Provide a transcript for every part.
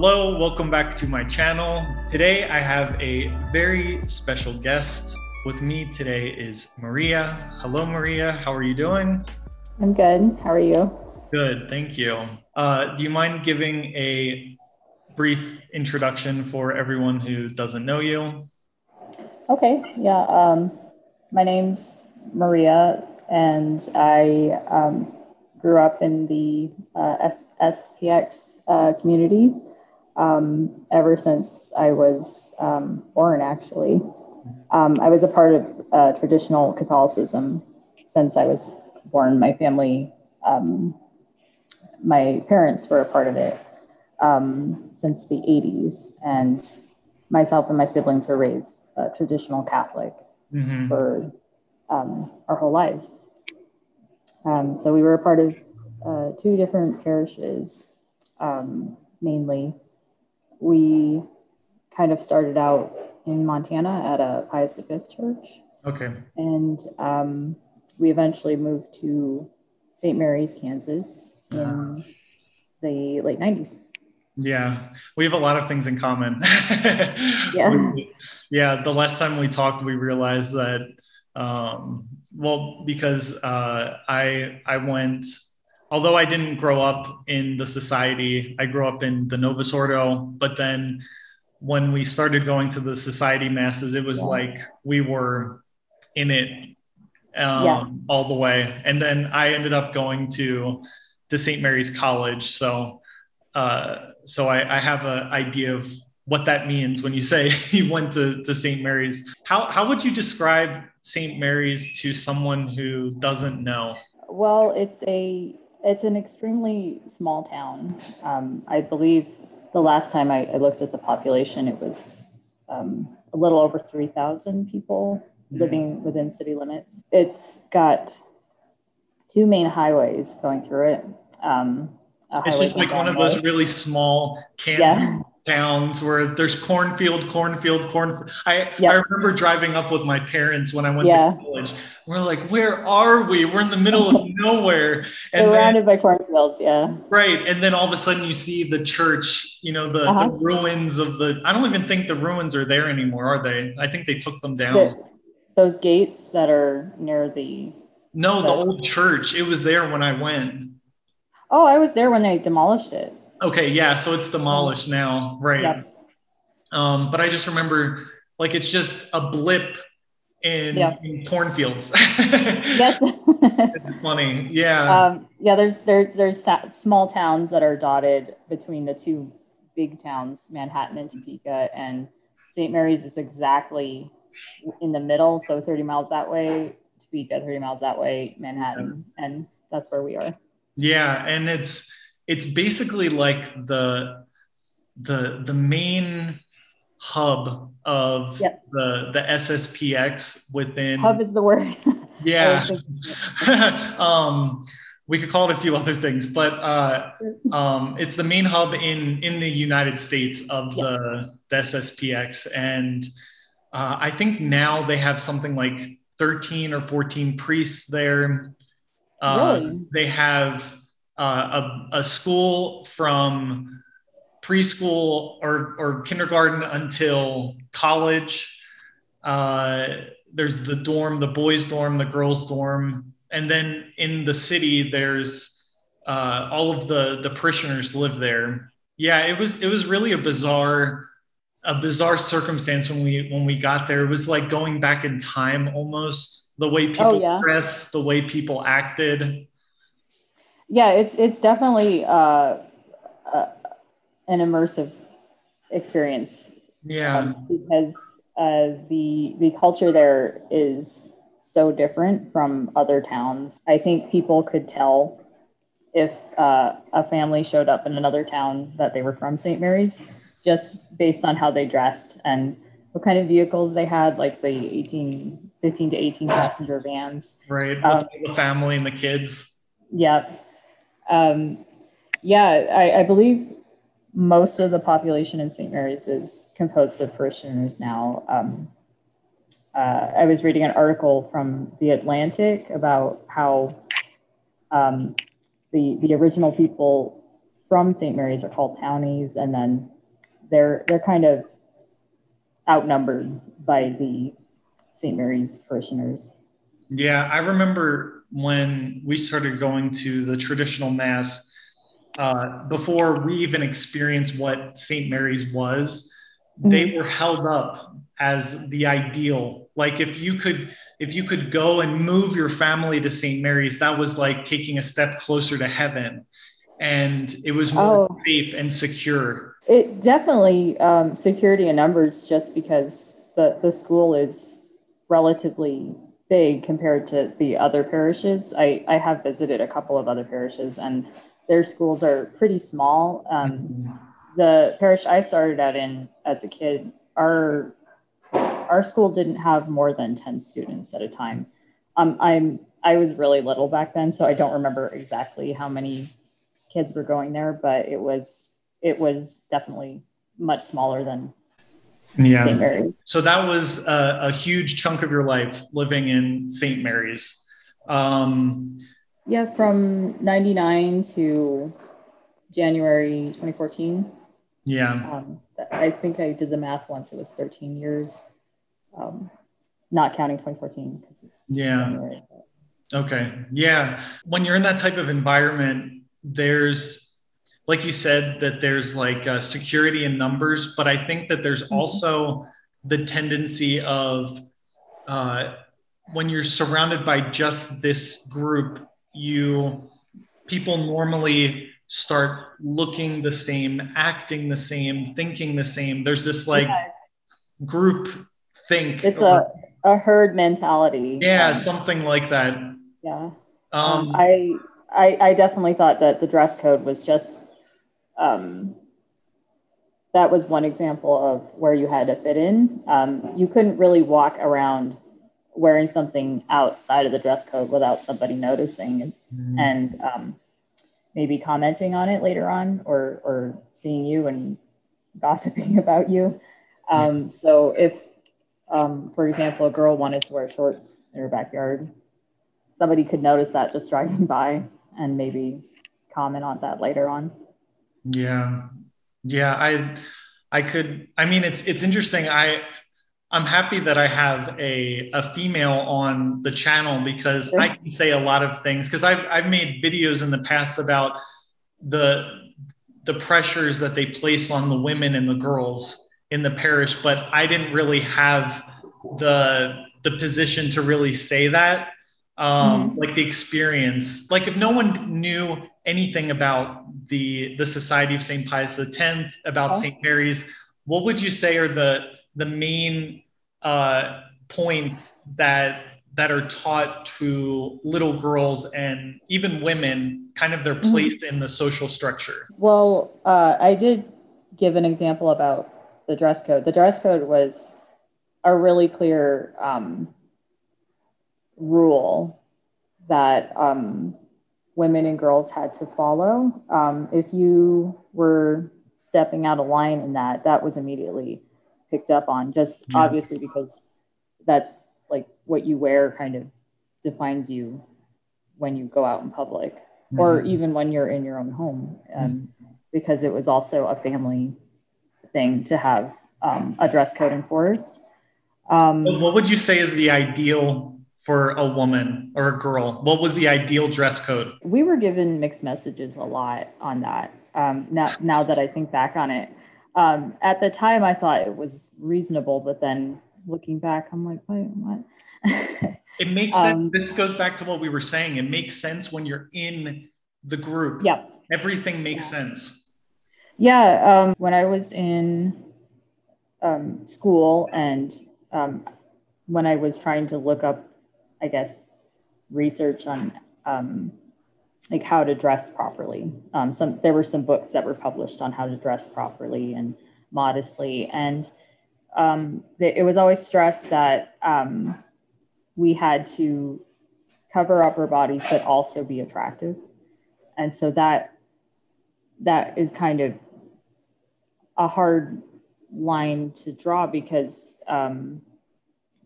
Hello, welcome back to my channel. Today I have a very special guest. With me today is Maria. Hello, Maria. How are you doing? I'm good. How are you? Good, thank you. Do you mind giving a brief introduction for everyone who doesn't know you? Okay. Yeah. My name's Maria, and I grew up in the SSPX community ever since I was born, actually. I was a part of traditional Catholicism since I was born. My family, my parents were a part of it since the 80s, and myself and my siblings were raised traditional Catholic for our whole lives. So we were a part of two different parishes, mainly. We kind of started out in Montana at a Pius X church. Okay. And we eventually moved to St. Mary's, Kansas in the late 90s. Yeah, we have a lot of things in common. Yeah. Yeah, the last time we talked, we realized that, because I went, although I didn't grow up in the society, I grew up in the Novus Ordo, but then when we started going to the society masses, it was like we were in it all the way. And then I ended up going to St. Mary's College. So I have an idea of what that means when you say you went to St. Mary's. How would you describe St. Mary's to someone who doesn't know? Well, it's an extremely small town. I believe the last time I looked at the population, it was a little over 3,000 people living within city limits. It's got two main highways going through it. It's just like one of those really small Kansas towns where there's cornfield. I remember driving up with my parents when I went to college. We're like, where are we? We're in the middle of nowhere. And surrounded by cornfields, yeah. Right. And then all of a sudden you see the church, the ruins of I don't even think the ruins are there anymore, are they? I think they took them down. Those gates that are near No, the old church. It was there when I went. Oh, I was there when they demolished it. Okay, yeah, so it's demolished now, right? Yep. But I just remember, like, it's just a blip in cornfields. Yes, it's funny. Yeah, there's small towns that are dotted between the two big towns, Manhattan and Topeka, and St. Mary's is exactly in the middle. So 30 miles that way, Topeka, 30 miles that way, Manhattan, and that's where we are. Yeah, and it's basically like the main hub of the SSPX within. Hub is the word. Yeah. We could call it a few other things, but it's the main hub in the United States of the SSPX, and I think now they have something like 13 or 14 priests there. Really? They have a school from preschool or kindergarten until college. There's the dorm, the boys' dorm, the girls' dorm. And then in the city, there's all of the parishioners live there. Yeah, it was really a bizarre circumstance when we got there. It was like going back in time almost. The way people dressed, the way people acted. Yeah, it's definitely an immersive experience. Yeah, because the culture there is so different from other towns. I think people could tell if a family showed up in another town that they were from St. Mary's, just based on how they dressed and what kind of vehicles they had, like the 15 to 18 passenger vans. Right, with the family and the kids. Yeah. I believe most of the population in St. Mary's is composed of parishioners now. I was reading an article from The Atlantic about how the original people from St. Mary's are called townies, and then they're kind of outnumbered by the St. Mary's parishioners. Yeah, I remember when we started going to the traditional mass, before we even experienced what St. Mary's was, they were held up as the ideal. Like if you could go and move your family to St. Mary's, that was like taking a step closer to heaven. And it was more safe and secure. It definitely security in numbers, just because the school is relatively big compared to the other parishes. I have visited a couple of other parishes, and their schools are pretty small. The parish I started out in as a kid, our school didn't have more than 10 students at a time. I was really little back then, so I don't remember exactly how many kids were going there, but it was definitely much smaller than St. Mary's. So that was a huge chunk of your life living in St. Mary's. Yeah, from 99 to January 2014. Yeah. I think I did the math once. It was 13 years, not counting 2014. January. Okay. Yeah. When you're in that type of environment, there's, like you said, that there's like security in numbers, but I think that there's also the tendency of when you're surrounded by just this group, people normally start looking the same, acting the same, thinking the same. There's this like group think. It's a herd mentality. Yeah, something like that. Yeah. I definitely thought that the dress code was just, that was one example of where you had to fit in. You couldn't really walk around wearing something outside of the dress code without somebody noticing and maybe commenting on it later on, or seeing you and gossiping about you. So if, for example, a girl wanted to wear shorts in her backyard, somebody could notice that just driving by and maybe comment on that later on. Yeah. I mean, it's interesting. I'm happy that I have a female on the channel, because I can say a lot of things, because I've made videos in the past about the pressures that they place on the women and the girls in the parish, but I didn't really have the position to really say that. Like the experience, like if no one knew anything about the Society of St. Pius X, about St. Mary's, what would you say are the main points that are taught to little girls and even women, kind of their place in the social structure? Well, I did give an example about the dress code. The dress code was a really clear rule that women and girls had to follow. If you were stepping out of line in that was immediately picked up on, just obviously because that's like what you wear kind of defines you when you go out in public, or even when you're in your own home, because it was also a family thing to have a dress code enforced. What would you say is the ideal for a woman or a girl? What was the ideal dress code? We were given mixed messages a lot on that. Now that I think back on it, at the time I thought it was reasonable, but then looking back, I'm like, wait, what? It makes sense. This goes back to what we were saying. It makes sense when you're in the group. Yep. Everything makes sense. Yeah. When I was in school, and when I was trying to look up, I guess, research on like how to dress properly. There were some books that were published on how to dress properly and modestly. And it was always stressed that we had to cover up our bodies, but also be attractive. And so that is kind of a hard line to draw, because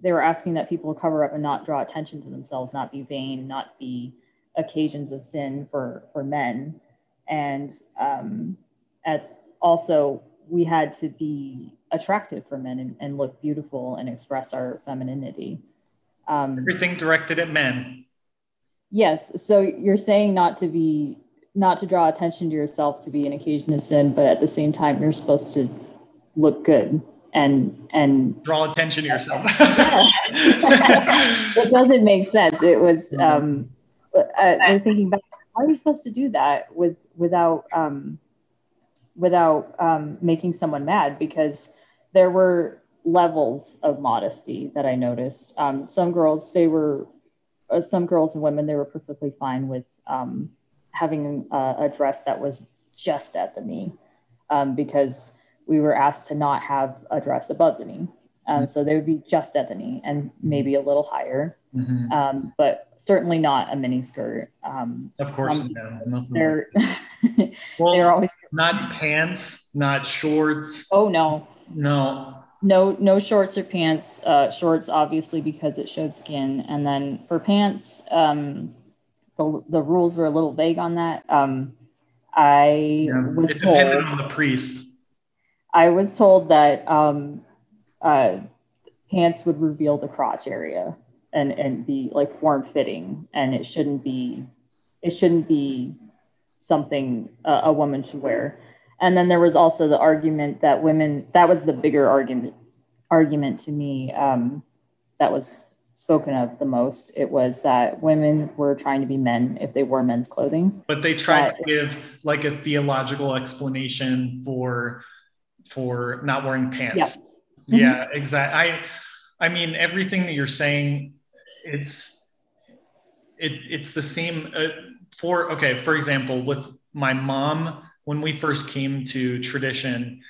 they were asking that people cover up and not draw attention to themselves, not be vain, not be occasions of sin for men. And also, we had to be attractive for men and look beautiful and express our femininity. Everything directed at men. Yes. So you're saying not to draw attention to yourself to be an occasion of sin, but at the same time, you're supposed to look good and draw attention to yourself. It doesn't make sense. It was, we're thinking back, how are you supposed to do that without making someone mad? Because there were levels of modesty that I noticed. Some girls and women, they were perfectly fine with having a dress that was just at the knee, because we were asked to not have a dress above the knee. So they would be just at the knee and maybe a little higher, but certainly not a mini skirt. Of course, they're always not pants, not shorts. Oh no. No shorts or pants. Shorts, obviously, because it showed skin. And then for pants, the rules were a little vague on that. It depended on the priest. I was told that pants would reveal the crotch area and be like form fitting, and it shouldn't be something a woman should wear. And then there was also the argument that women, that was the bigger argument to me, that was spoken of the most. It was that women were trying to be men if they wore men's clothing. But they tried to give like a theological explanation for not wearing pants. Yeah, exactly. I mean, everything that you're saying, it's the same. For example, with my mom, when we first came to tradition,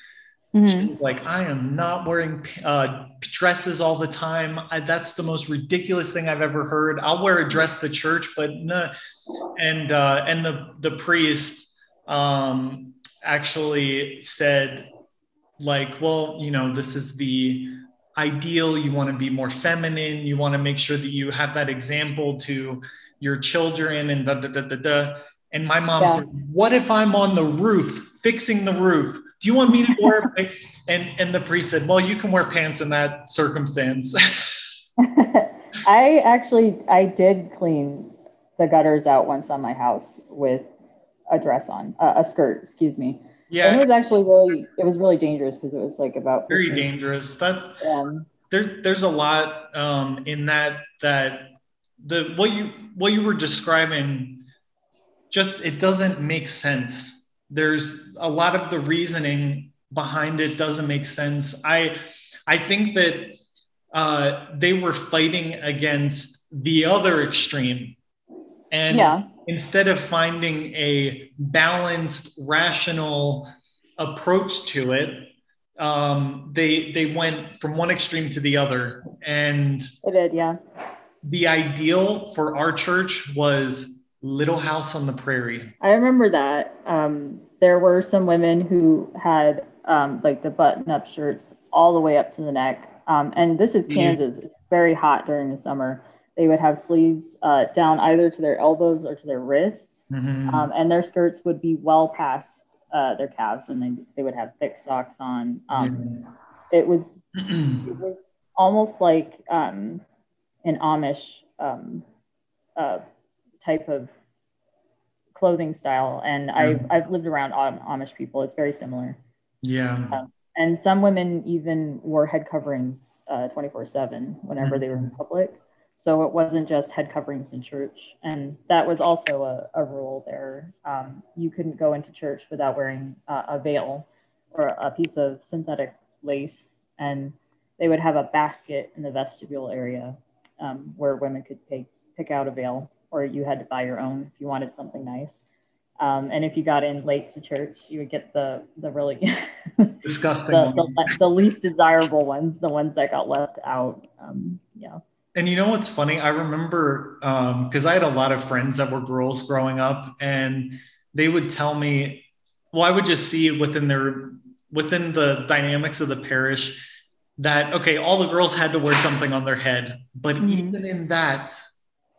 she was like, I am not wearing dresses all the time. That's the most ridiculous thing I've ever heard. I'll wear a dress to church, but no. And the priest actually said, like, well, this is the ideal. You want to be more feminine. You want to make sure that you have that example to your children and And my mom said, what if I'm on the roof, fixing the roof? Do you want me to wear and the priest said, well, you can wear pants in that circumstance. I did clean the gutters out once on my house with a dress on, a skirt, excuse me. Yeah. And it was actually really dangerous because it was like about 15. Very dangerous. There's a lot in that what you were describing, just, it doesn't make sense. There's a lot of the reasoning behind it doesn't make sense. I think that they were fighting against the other extreme. And instead of finding a balanced, rational approach to it, they went from one extreme to the other. And it did, yeah. The ideal for our church was Little House on the Prairie. I remember that. There were some women who had like the button-up shirts all the way up to the neck. And this is Kansas. It's very hot during the summer. They would have sleeves down either to their elbows or to their wrists. And their skirts would be well past their calves, and they would have thick socks on. It was almost like an Amish type of clothing style. And I've lived around Amish people. It's very similar. Yeah. And some women even wore head coverings 24/7 whenever they were in public. So it wasn't just head coverings in church. And that was also a rule there. You couldn't go into church without wearing a veil or a piece of synthetic lace. And they would have a basket in the vestibule area where women could pick out a veil, or you had to buy your own if you wanted something nice. And if you got in late to church, you would get the really disgusting the least desirable ones, the ones that got left out. And you know what's funny? I remember because I had a lot of friends that were girls growing up, and they would tell me, well, I would just see within the dynamics of the parish that, okay, all the girls had to wear something on their head, but even in that,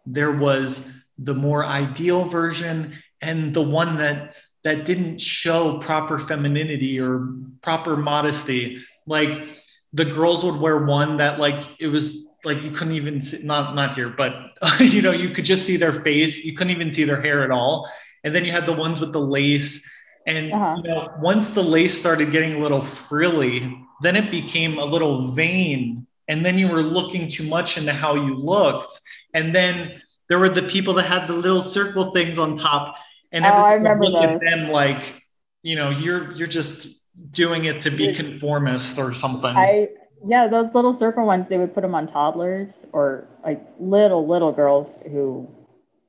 there was the more ideal version and the one that that didn't show proper femininity or proper modesty. Like the girls would wear one that like, it was like, you couldn't even see, not here, but you know, you could just see their face. You couldn't even see their hair at all. And then you had the ones with the lace. And you know, once the lace started getting a little frilly, then it became a little vain. And then you were looking too much into how you looked. And then there were the people that had the little circle things on top. And I remember look those. at them like, you know, you're just doing it to be conformist or something. Yeah, those little circle ones, they would put them on toddlers or like little girls who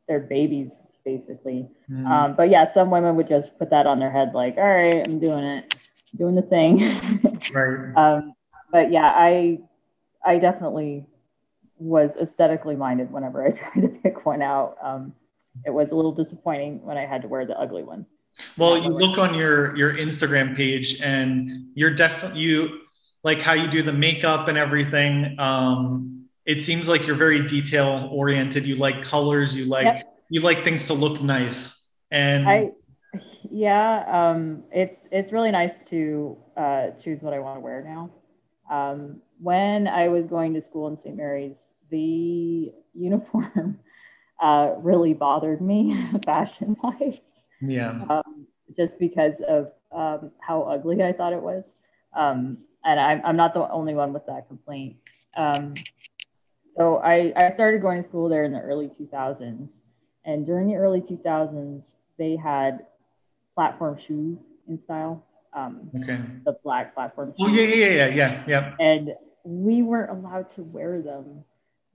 they're babies basically. But yeah, some women would just put that on their head like, all right, I'm doing it, doing the thing. Right. But yeah, I definitely was aesthetically minded whenever I tried to pick one out. It was a little disappointing when I had to wear the ugly one. Well, you look on your Instagram page and you're definitely, you like how you do the makeup and everything. It seems like you're very detail oriented. You like colors, you like things to look nice. And it's really nice to choose what I want to wear now. When I was going to school in St. Mary's, the uniform really bothered me fashion-wise. Yeah. Just because of how ugly I thought it was. And I'm not the only one with that complaint. So I started going to school there in the early 2000s. And during the early 2000s, they had platform shoes in style. The black platform shoes. Oh, yeah. And we weren't allowed to wear them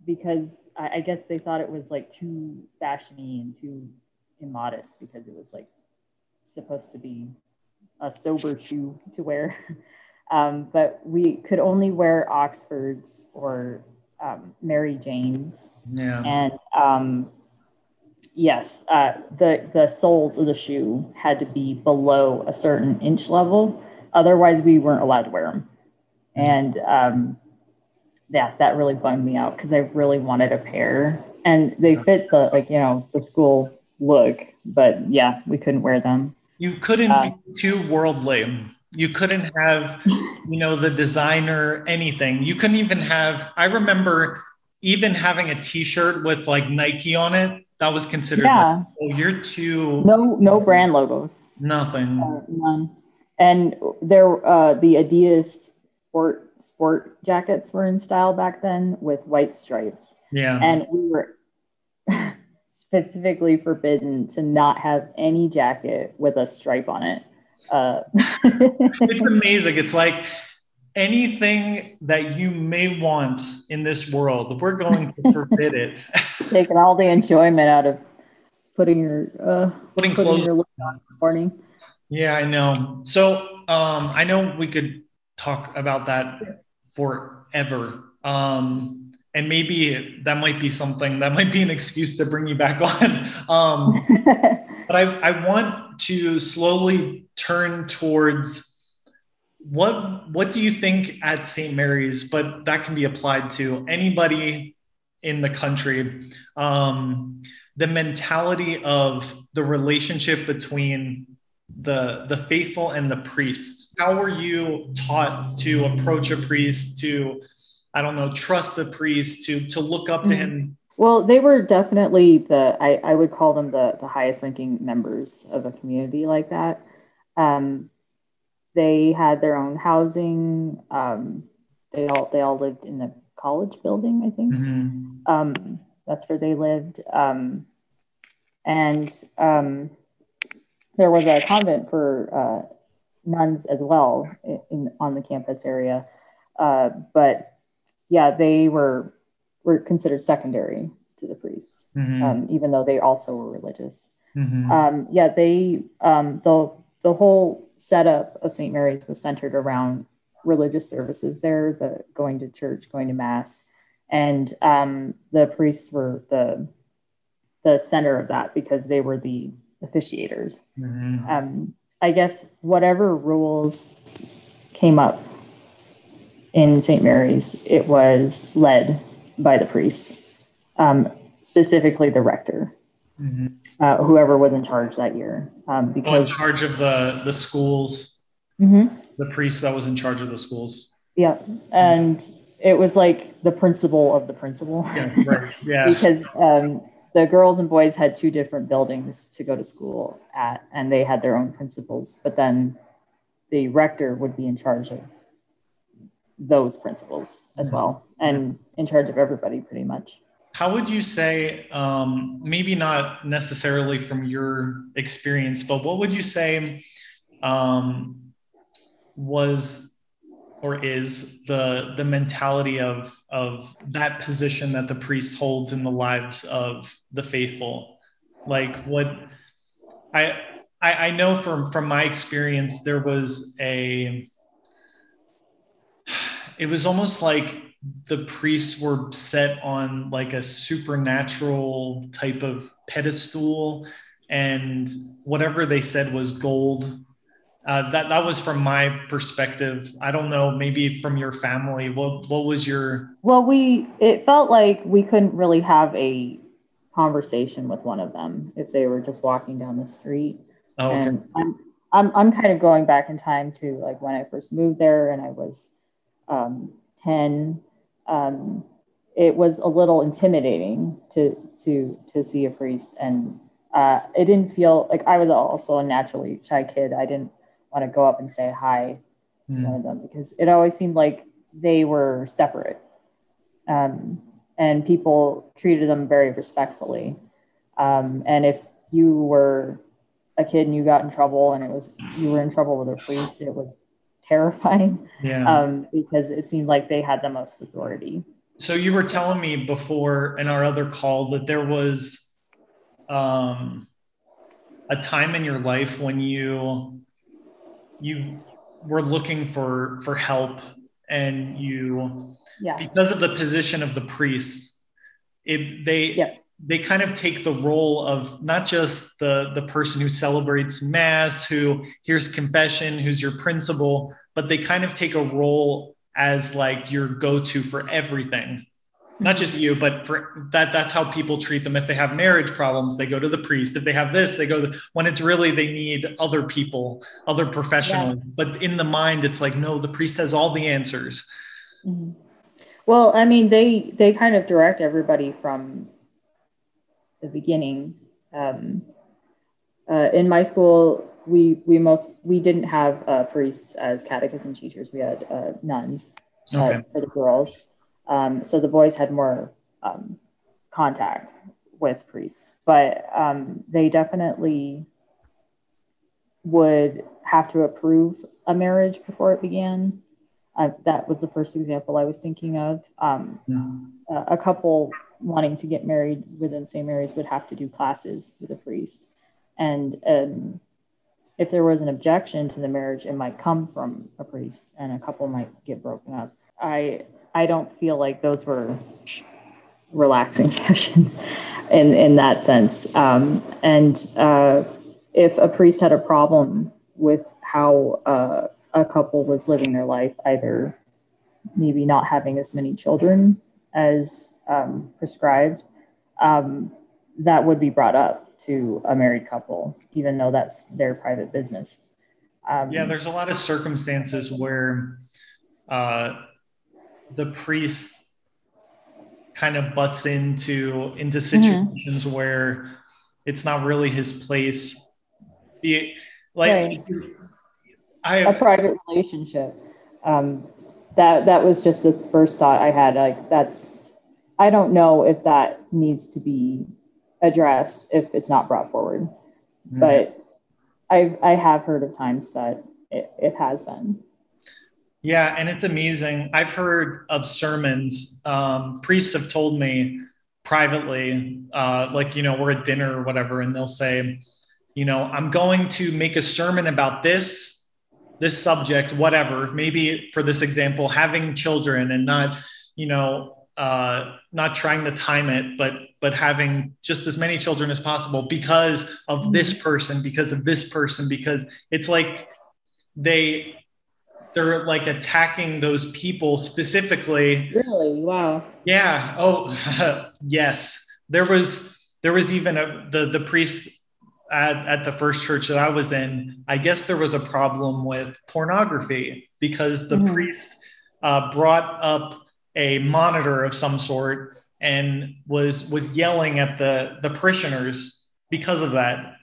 because I guess they thought it was like too fashiony and too immodest because it was like supposed to be a sober shoe to wear. But we could only wear Oxfords or Mary Janes. Yeah. And yes, the soles of the shoe had to be below a certain inch level. Otherwise, we weren't allowed to wear them. And that really bummed me out because I really wanted a pair. And they fit the school look, but yeah, we couldn't wear them. You couldn't be too worldly. You couldn't have, the designer, anything. You couldn't even have, I remember even having a t-shirt with like Nike on it. That was considered like, oh, you're too. No brand logos. Nothing. None. And there, the Adidas sport jackets were in style back then with white stripes. Yeah. And we were specifically forbidden to not have any jacket with a stripe on it. It's amazing. It's like anything that you may want in this world, we're going to forbid it. Taking all the enjoyment out of putting clothes your look on in the morning. Yeah, I know. So I know we could talk about that forever. And maybe that might be something that might be an excuse to bring you back on. But I want to slowly turn towards what do you think at St. Mary's, but that can be applied to anybody in the country. The mentality of the relationship between the faithful and the priests. How were you taught to approach a priest, to, I don't know, trust the priest, to look up to him? Well, they were definitely I would call them the highest ranking members of a community like that. They had their own housing. They all lived in the college building, I think. Mm-hmm. That's where they lived. And there was a convent for nuns as well on the campus area. But yeah, they were considered secondary to the priests, even though they also were religious. Mm-hmm. The whole setup of St. Mary's was centered around religious services there, the going to church, going to mass. And the priests were the center of that because they were the officiators. Mm-hmm. I guess whatever rules came up in St. Mary's, it was led by the priests, specifically the rector. whoever was in charge that year. Because in charge of the schools, the priest that was in charge of the schools. Yeah, and it was like the principal of the principal. Yeah, right. Yeah. Because the girls and boys had two different buildings to go to school at, and they had their own principals. But then the rector would be in charge of those principals as well, and in charge of everybody pretty much. How would you say, maybe not necessarily from your experience, but what would you say was or is the mentality of that position that the priest holds in the lives of the faithful? Like what I know from my experience, it was almost like the priests were set on like a supernatural type of pedestal, and whatever they said was gold. That was from my perspective. I don't know, maybe from your family. What was your? Well, it felt like we couldn't really have a conversation with one of them if they were just walking down the street. Oh, okay. And I'm kind of going back in time to like when I first moved there and I was 10. It was a little intimidating to see a priest, and it didn't feel like I was also a naturally shy kid. I didn't want to go up and say hi to one of them because it always seemed like they were separate, and people treated them very respectfully. And if you were a kid and you got in trouble and you were in trouble with a priest, it was terrifying. Because it seemed like they had the most authority. So you were telling me before in our other call that there was a time in your life when you were looking for help, and because of the position of the priests, they kind of take the role of not just the person who celebrates mass, who hears confession, who's your principal, but they kind of take a role as like your go-to for everything. Not just you, but for that's how people treat them. If they have marriage problems, they go to the priest. If they have this, they go when it's really they need other people, other professionals. Yeah. But in the mind, it's like, no, the priest has all the answers. Mm-hmm. Well, I mean, they kind of direct everybody from the beginning. In my school, we didn't have priests as catechism teachers. We had nuns for the girls. So the boys had more contact with priests, but they definitely would have to approve a marriage before it began. That was the first example I was thinking of. A couple wanting to get married within St. Mary's would have to do classes with a priest. And if there was an objection to the marriage, it might come from a priest, and a couple might get broken up. I don't feel like those were relaxing sessions in that sense. If a priest had a problem with how a couple was living their life, either maybe not having as many children as prescribed, that would be brought up to a married couple, even though that's their private business. There's a lot of circumstances where the priest kind of butts into situations where it's not really his place. A private relationship. That was just the first thought I had. Like I don't know if that needs to be addressed if it's not brought forward, but I have heard of times that it has been. Yeah, and it's amazing. I've heard of sermons. Priests have told me privately, we're at dinner or whatever, and they'll say, I'm going to make a sermon about this subject, whatever, maybe for this example, having children, and not trying to time it, but having just as many children as possible because of this person, because it's like they're like attacking those people specifically. Really? Wow. Yeah. Oh, yes. There was there was even the priest at the first church that I was in. I guess there was a problem with pornography because the priest brought up a monitor of some sort and was yelling at the parishioners because of that,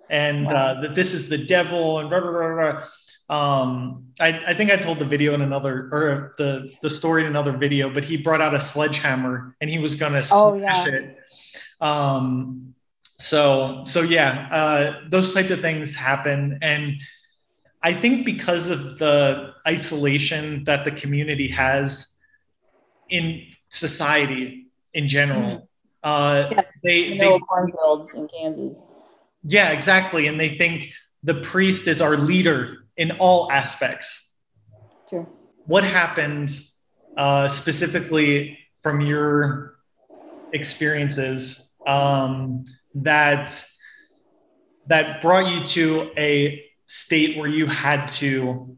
and that this is the devil and blah, blah, blah, blah. I think I told the video in another, or the story in another video, but he brought out a sledgehammer and he was going to smash it. So yeah, those types of things happen. And I think because of the isolation that the community has in society in general, they cornfields in Kansas. Yeah, exactly. And they think the priest is our leader in all aspects. Sure. What happened specifically from your experiences that brought you to a state where you had to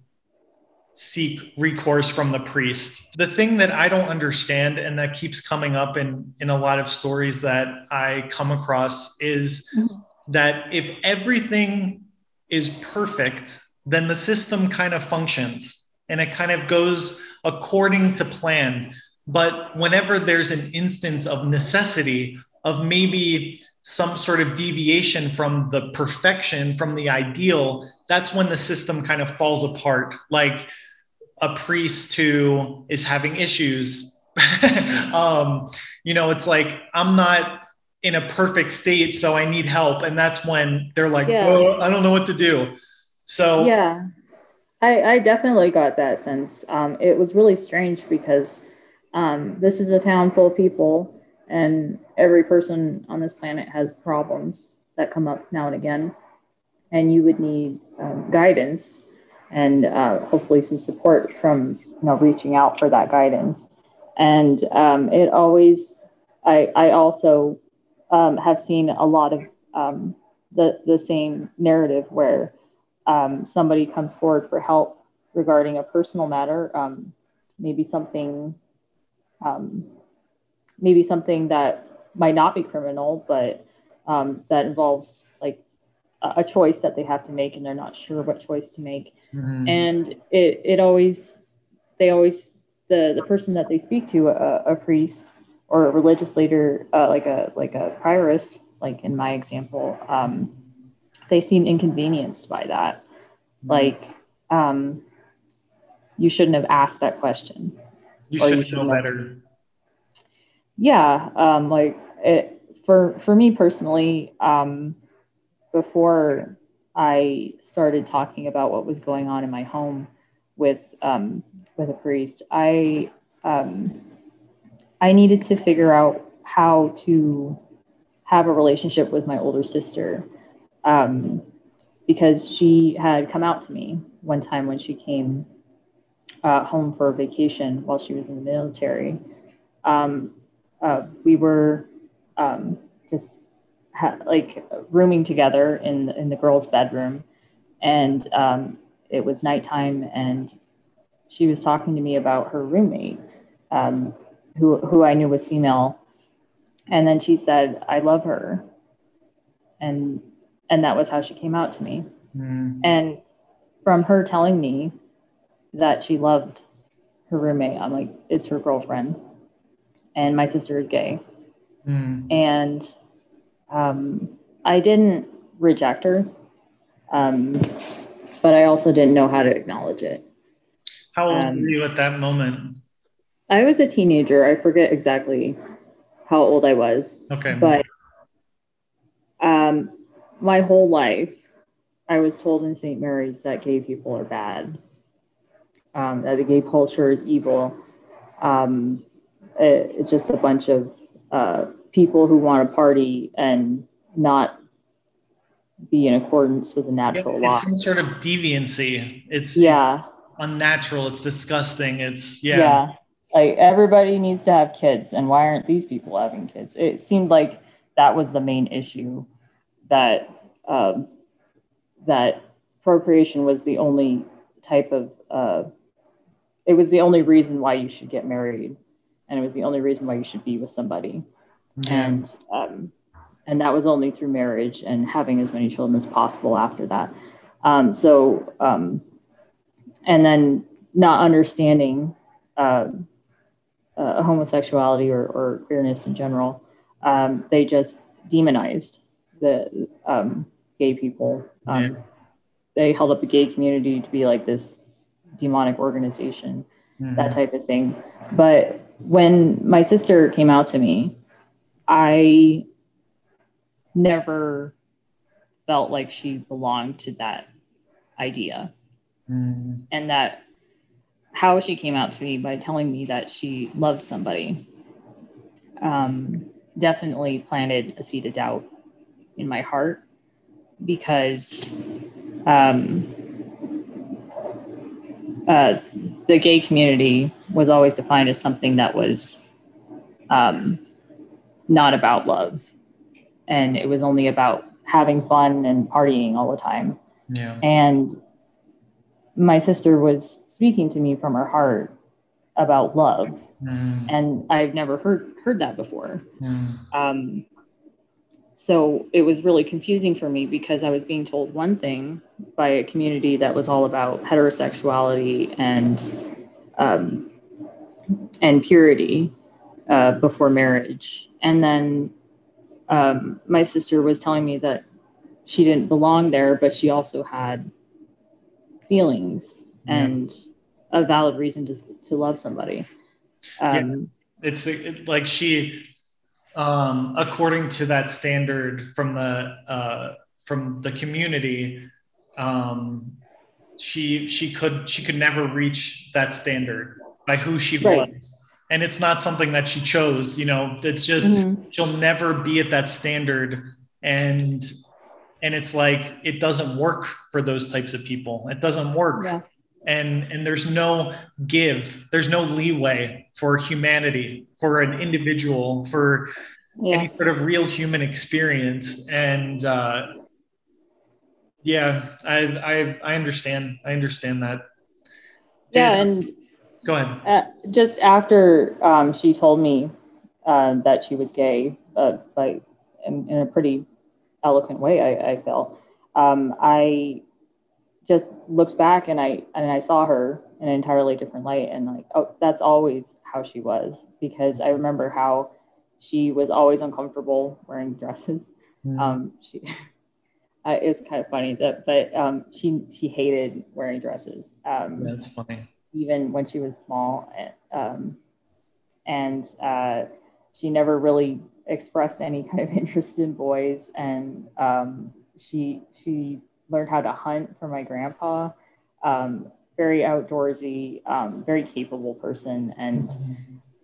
seek recourse from the priest? The thing that I don't understand and that keeps coming up in a lot of stories that I come across is that if everything is perfect, then the system kind of functions and it kind of goes according to plan. But whenever there's an instance of necessity, of maybe some sort of deviation from the perfection, from the ideal, that's when the system kind of falls apart. Like a priest who is having issues, it's like, I'm not in a perfect state, so I need help. And that's when they're like, oh, I don't know what to do. So yeah, I definitely got that sense. It was really strange because this is a town full of people, and every person on this planet has problems that come up now and again. And you would need guidance and hopefully some support from reaching out for that guidance. And it always, I also have seen a lot of the same narrative where somebody comes forward for help regarding a personal matter, maybe something that might not be criminal, but that involves like a choice that they have to make, and they're not sure what choice to make. And the person that they speak to, a priest or a religious leader, like a prioress, like in my example, they seem inconvenienced by that. Like, you shouldn't have asked that question. You should know better. Yeah. For me personally, before I started talking about what was going on in my home with a priest, I needed to figure out how to have a relationship with my older sister, because she had come out to me one time when she came home for a vacation while she was in the military. We were just rooming together in the girls' bedroom, and it was nighttime, and she was talking to me about her roommate, who I knew was female, and then she said, "I love her," and that was how she came out to me. And from her telling me that she loved her roommate, I'm like, it's her girlfriend, and my sister is gay. And I didn't reject her, but I also didn't know how to acknowledge it. How old were you at that moment? I was a teenager. I forget exactly how old I was. Okay. But my whole life, I was told in St. Mary's that gay people are bad, that the gay culture is evil. It's just a bunch of people who want to party and not be in accordance with the natural law. It's some sort of deviancy. It's unnatural. It's disgusting. It's like everybody needs to have kids, and why aren't these people having kids? It seemed like that was the main issue, that that procreation was the only type of it was the only reason why you should get married, and it was the only reason why you should be with somebody. And And that was only through marriage and having as many children as possible after that. And then not understanding homosexuality or queerness in general, they just demonized the gay people. They held up the gay community to be like this demonic organization, that type of thing. But when my sister came out to me, I never felt like she belonged to that idea. And that how she came out to me by telling me that she loved somebody definitely planted a seed of doubt in my heart, because the gay community was always defined as something that was not about love. And it was only about having fun and partying all the time. Yeah. And my sister was speaking to me from her heart about love. And I've never heard that before. So it was really confusing for me, because I was being told one thing by a community that was all about heterosexuality and purity before marriage. And then my sister was telling me that she didn't belong there, but she also had feelings and a valid reason to love somebody. It's like she, according to that standard from the community, she could never reach that standard by who she was. And it's not something that she chose, it's just, she'll never be at that standard. And it's like, it doesn't work for those types of people. It doesn't work. Yeah. And there's no there's no leeway for humanity, for an individual, for any sort of real human experience. And I understand. I understand that. And go ahead. Just after she told me that she was gay, in a pretty eloquent way, I felt. I just looked back and I saw her in an entirely different light, and like, oh, that's always how she was, because I remember how she was always uncomfortable wearing dresses. It's kind of funny but she hated wearing dresses. That's funny. Even when she was small, and she never really expressed any kind of interest in boys, and she learned how to hunt from my grandpa. Very outdoorsy, very capable person, and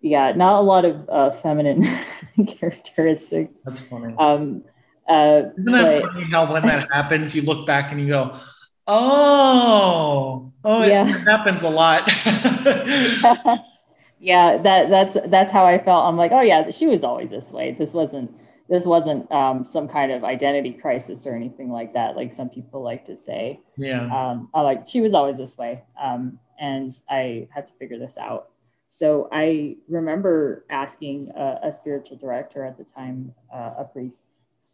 not a lot of feminine characteristics. That's funny. Isn't that funny how when that happens, you look back and you go, oh, it happens a lot. That's how I felt. I'm like, oh yeah, she was always this way. This wasn't some kind of identity crisis or anything like that, like some people like to say. She was always this way, and I had to figure this out. So I remember asking a spiritual director at the time, a priest,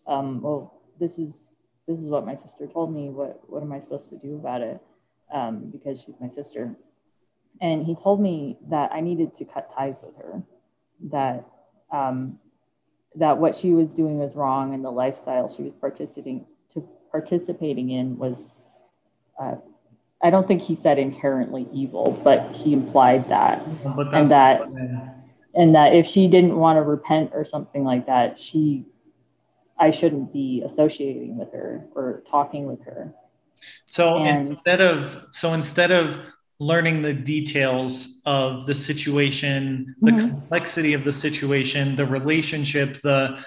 well, this is what my sister told me. What am I supposed to do about it? Because she's my sister. And he told me that I needed to cut ties with her, that what she was doing was wrong, and the lifestyle she was participating in was, I don't think he said inherently evil, but he implied that, and that if she didn't want to repent or something like that, I shouldn't be associating with her or talking with her. So instead of learning the details of the situation, the complexity of the situation, the relationship, the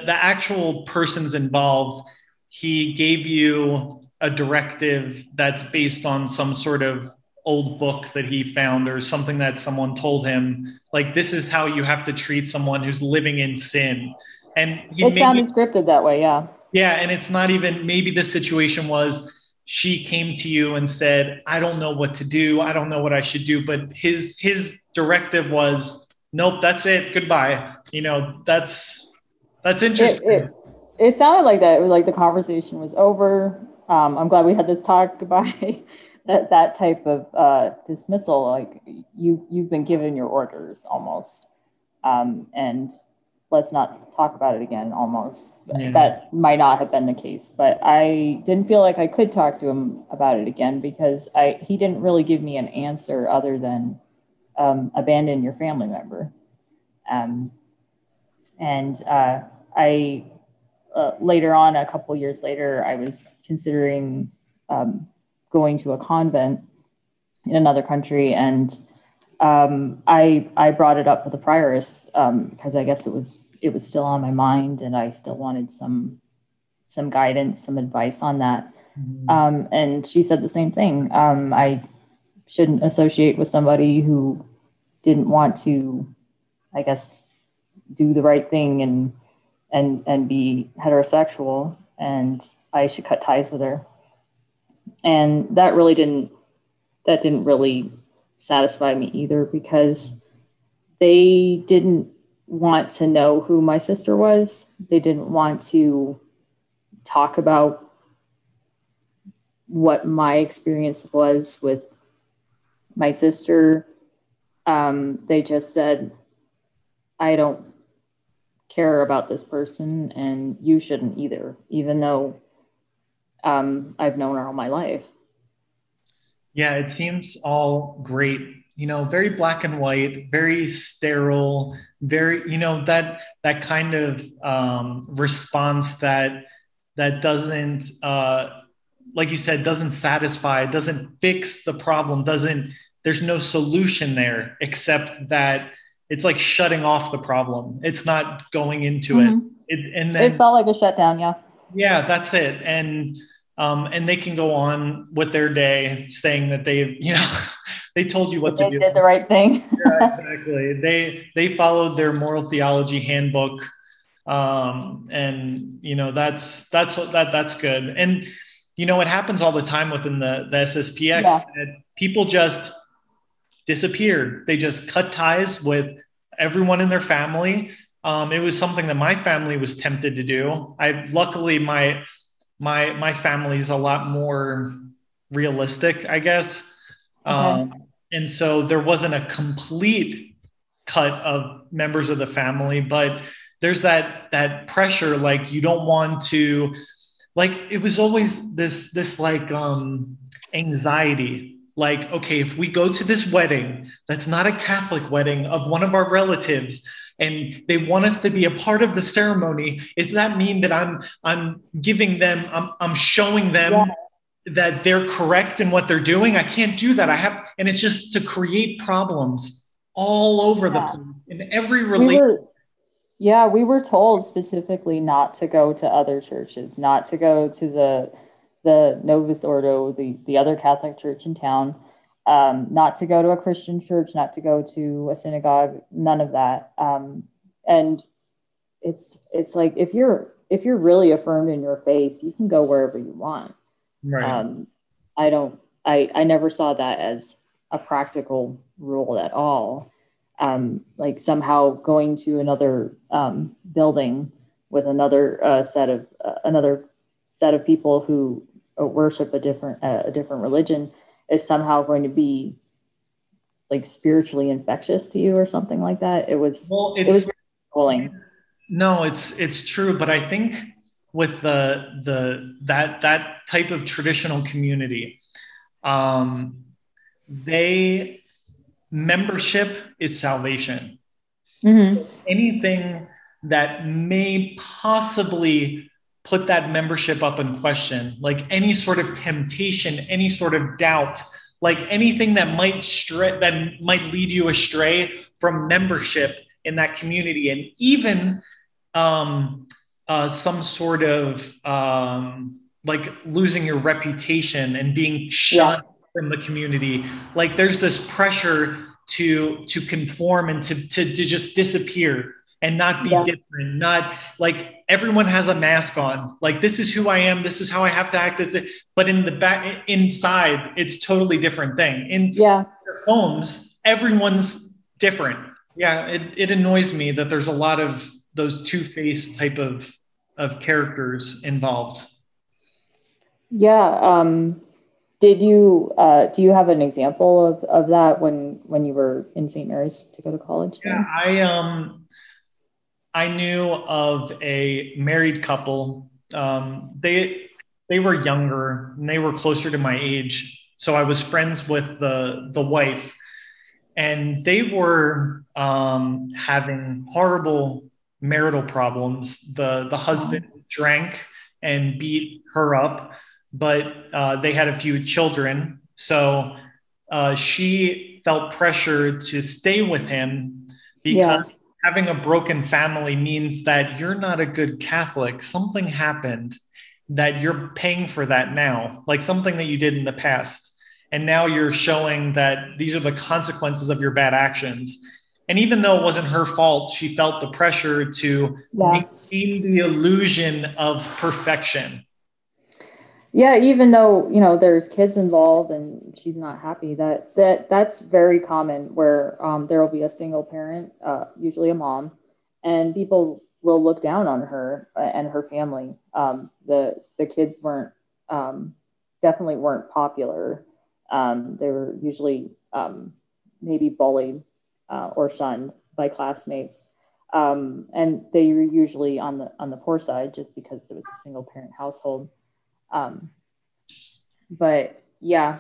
actual persons involved, he gave you a directive that's based on some sort of old book that he found or something that someone told him, like, this is how you have to treat someone who's living in sin. And it sounded scripted that way. Yeah. And it's not even, maybe the situation was, she came to you and said, I don't know what to do. I don't know what I should do. But his directive was, nope, that's it. Goodbye. That's interesting. it sounded like that. It was like the conversation was over. I'm glad we had this talk. Goodbye. That type of dismissal, like you've been given your orders almost, and let's not talk about it again. Almost. Yeah. That might not have been the case, but I didn't feel like I could talk to him about it again because he didn't really give me an answer other than abandon your family member. I later on, a couple of years later, I was considering going to a convent in another country, and I brought it up with the prioress because I guess it was still on my mind, and I still wanted some guidance, some advice on that. Mm-hmm. And she said the same thing. I shouldn't associate with somebody who didn't want to, I guess, do the right thing and be heterosexual, and I should cut ties with her. And that didn't really satisfy me either, because they didn't want to know who my sister was. They didn't want to talk about what my experience was with my sister. They just said, I don't care about this person, and you shouldn't either, even though I've known her all my life. Yeah, it seems all great, very black and white, very sterile, very, that kind of response that doesn't, like you said, doesn't satisfy, doesn't fix the problem, there's no solution there except that it's like shutting off the problem. It's not going into mm-hmm. it. And then it felt like a shutdown. Yeah. Yeah, that's it. And they can go on with their day saying that they told you what to do. They did the right thing. Yeah, exactly. They followed their moral theology handbook. And that's good. And, it happens all the time within the SSPX that people just disappeared. They just cut ties with everyone in their family. It was something that my family was tempted to do. Luckily my family is a lot more realistic, I guess. Okay. And so there wasn't a complete cut of members of the family, but there's that pressure. Like, you don't want to, like, it was always this like anxiety. Like, okay, if we go to this wedding, that's not a Catholic wedding of one of our relatives, and they want us to be a part of the ceremony, does that mean that I'm giving them, I'm showing them that they're correct in what they're doing? I can't do that. And it's just to create problems all over the place in every religion. We were told specifically not to go to other churches, not to go to the Novus Ordo, the other Catholic church in town, not to go to a Christian church, not to go to a synagogue, none of that. And it's like, if you're really affirmed in your faith, you can go wherever you want. Right. I never saw that as a practical rule at all. Like somehow going to another building with another set of people who worship a different religion is somehow going to be like spiritually infectious to you or something like that. It was schooling. No, it's true, but I think with that type of traditional community, membership is salvation. Mm-hmm. Anything that may possibly put that membership up in question, like any sort of temptation, any sort of doubt, like anything that might lead you astray from membership in that community, and even some sort of like losing your reputation and being shunned from the community. Like there's this pressure to conform and to just disappear and not be different, not like everyone has a mask on. Like, this is who I am. This is how I have to act. But in the back, inside, it's totally different thing. In their homes, everyone's different. Yeah. It annoys me that there's a lot of those two-faced type of of characters involved. Yeah. Did you do you have an example of that when you were in St. Mary's to go to college? Yeah, I knew of a married couple. They were younger and they were closer to my age. So I was friends with the wife, and they were having horrible marital problems. The husband drank and beat her up, but they had a few children. So she felt pressure to stay with him because having a broken family means that you're not a good Catholic. Something happened that you're paying for that now, like something that you did in the past. And now you're showing that these are the consequences of your bad actions. And even though it wasn't her fault, she felt the pressure to maintain the illusion of perfection. Yeah, even though, you know, there's kids involved and she's not happy, that's very common where there will be a single parent, usually a mom, and people will look down on her and her family. The kids weren't definitely weren't popular. They were usually maybe bullied or shunned by classmates. And they were usually on the poor side just because it was a single parent household. But yeah,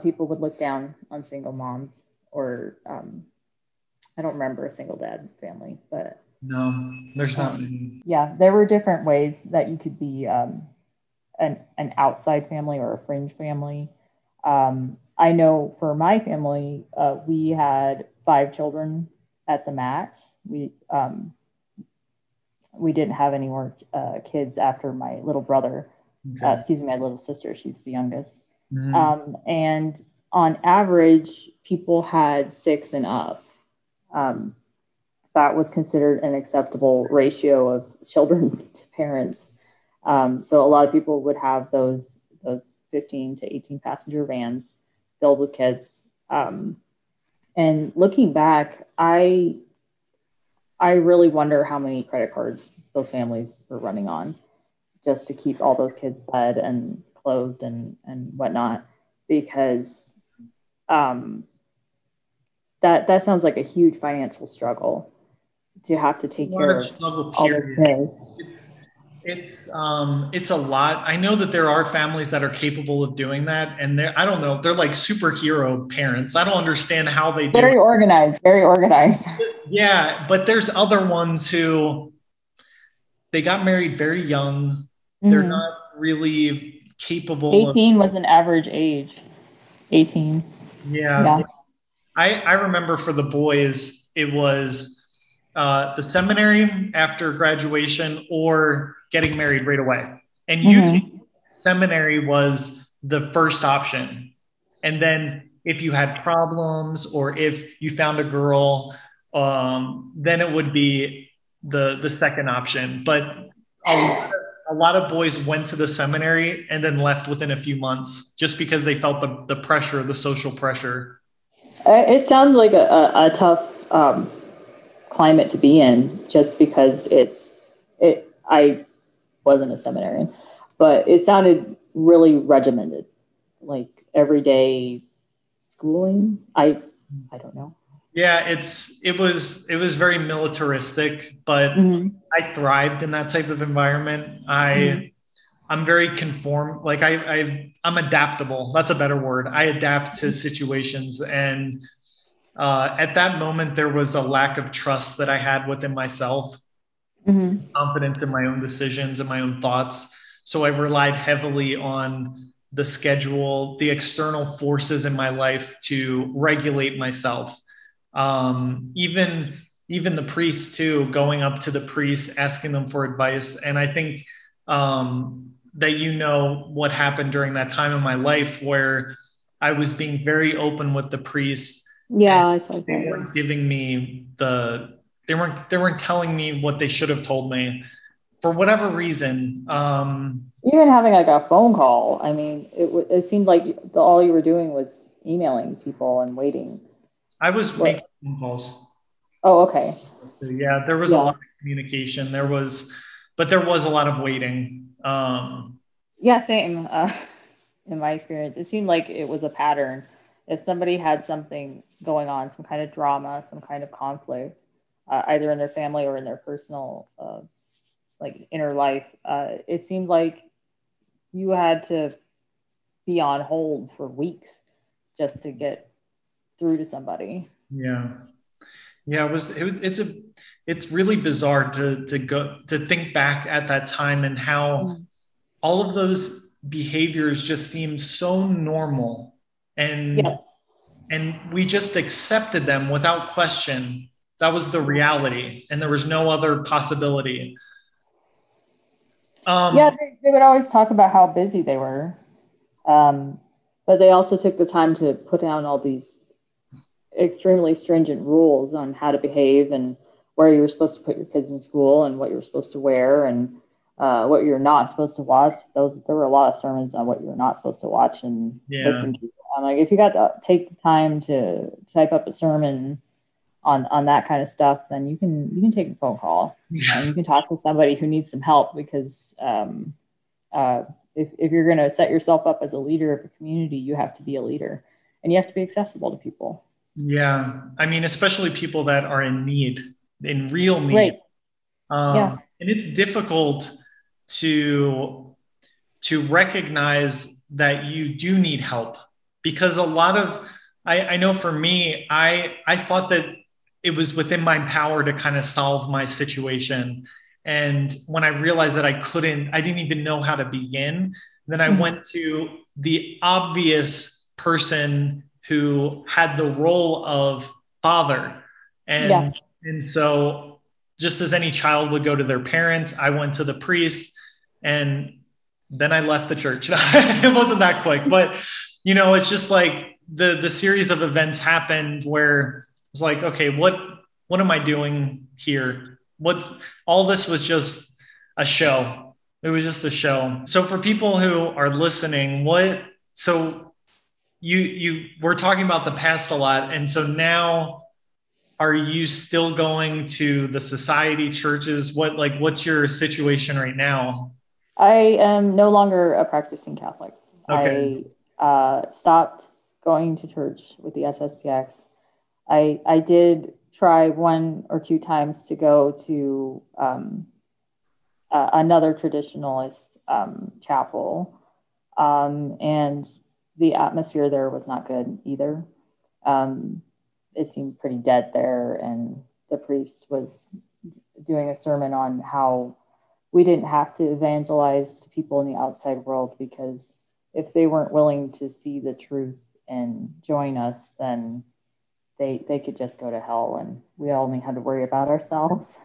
people would look down on single moms or I don't remember a single dad family, but no, there's not many. Yeah, there were different ways that you could be an outside family or a fringe family. I know for my family, we had 5 children at the max. We didn't have any more kids after my little brother. Okay. My little sister. She's the youngest. Mm-hmm. And on average, people had 6 and up. That was considered an acceptable ratio of children to parents. So a lot of people would have those 15 to 18 passenger vans filled with kids. And looking back, I really wonder how many credit cards those families were running on just to keep all those kids fed and clothed and whatnot, because that sounds like a huge financial struggle to have to take care of all those kids. It's a lot. I know that there are families that are capable of doing that, and I don't know, they're like superhero parents. I don't understand how they do very organized. Yeah, but there's other ones who they got married very young. They're not really capable. 18 was an average age. 18. Yeah. I remember for the boys, it was the seminary after graduation or getting married right away. And usually seminary was the first option. And then if you had problems or if you found a girl, then it would be the second option. But a lot of boys went to the seminary and then left within a few months just because they felt the pressure, the social pressure. It sounds like a tough climate to be in, just because I wasn't a seminarian, but it sounded really regimented, like everyday schooling. I don't know. Yeah, it was very militaristic, but I thrived in that type of environment. I'm very conform, like I'm adaptable. That's a better word. I adapt to situations, and at that moment there was a lack of trust that I had within myself, confidence in my own decisions and my own thoughts. So I relied heavily on the schedule, the external forces in my life to regulate myself. Even the priests too, going up to the priests, asking them for advice. And I think that what happened during that time in my life where I was being very open with the priests. Yeah, I saw that. They weren't giving me they weren't telling me what they should have told me for whatever reason. Even having like a phone call, I mean, it seemed like all you were doing was emailing people and waiting. I was making phone calls. Oh, okay. So, yeah, there was a lot of communication. There was but there was a lot of waiting. Yeah, same. In my experience, it seemed like it was a pattern. If somebody had something going on, some kind of drama, some kind of conflict, either in their family or in their personal, like inner life, it seemed like you had to be on hold for weeks just to get through to somebody. Yeah. Yeah, it's really bizarre to think back at that time and how all of those behaviors just seem so normal, and Yeah. and we just accepted them without question. That was the reality, and there was no other possibility. Yeah, they would always talk about how busy they were. But they also took the time to put down all these extremely stringent rules on how to behave and where you were supposed to put your kids in school and what you were supposed to wear and what you're not supposed to watch. There were a lot of sermons on what you're not supposed to watch and listen to. I'm like, if you got to take the time to type up a sermon on that kind of stuff, then you can take a phone call and you can talk to somebody who needs some help, because if you're going to set yourself up as a leader of a community, you have to be a leader and you have to be accessible to people. Yeah. I mean, especially people that are in need, in real need. Right. And it's difficult to recognize that you do need help, because a lot of, I know for me, I thought that it was within my power to kind of solve my situation. And when I realized that I didn't even know how to begin, then I went to the obvious person who had the role of father. And so just as any child would go to their parent, I went to the priest, and then I left the church. It wasn't that quick, but it's just like the series of events happened where it's like, okay, what am I doing here? All this was just a show. It was just a show. So for people who are listening, you we're talking about the past a lot. And so now, are you still going to the society churches? What's your situation right now? I am no longer a practicing Catholic. Okay. I stopped going to church with the SSPX. I did try 1 or 2 times to go to another traditionalist chapel, and the atmosphere there was not good either. It seemed pretty dead there, and the priest was doing a sermon on how we didn't have to evangelize to people in the outside world, because if they weren't willing to see the truth and join us, then they could just go to hell, and we only had to worry about ourselves.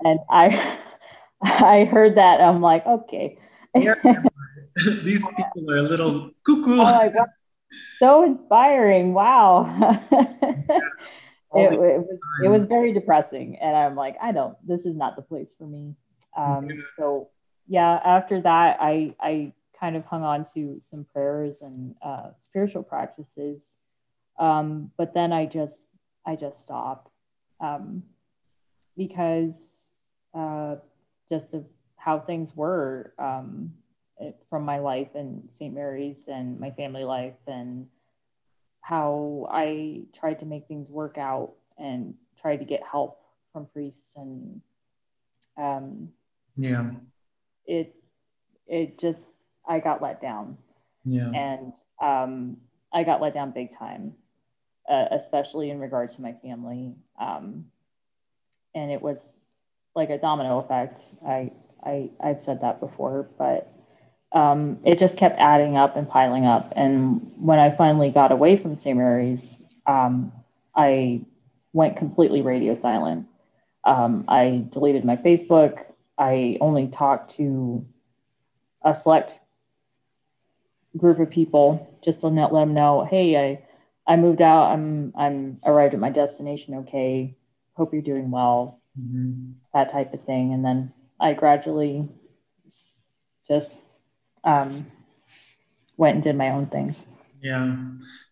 And I heard that, I'm like, okay. Yeah. These people are a little cuckoo. Oh, like, wow. So inspiring. Wow. It was very depressing. And I'm like, this is not the place for me. So yeah, after that, I kind of hung on to some prayers and spiritual practices. But then I just stopped, because just of how things were, from my life in St. Mary's and my family life, and how I tried to make things work out and tried to get help from priests, and it just, I got let down. And I got let down big time, especially in regard to my family. And it was like a domino effect. I've said that before, but it just kept adding up and piling up. And when I finally got away from St. Mary's, I went completely radio silent. I deleted my Facebook. I only talked to a select group of people just to let them know, hey, I moved out. I'm arrived at my destination. Okay. Hope you're doing well. That type of thing. And then I gradually just went and did my own thing. Yeah.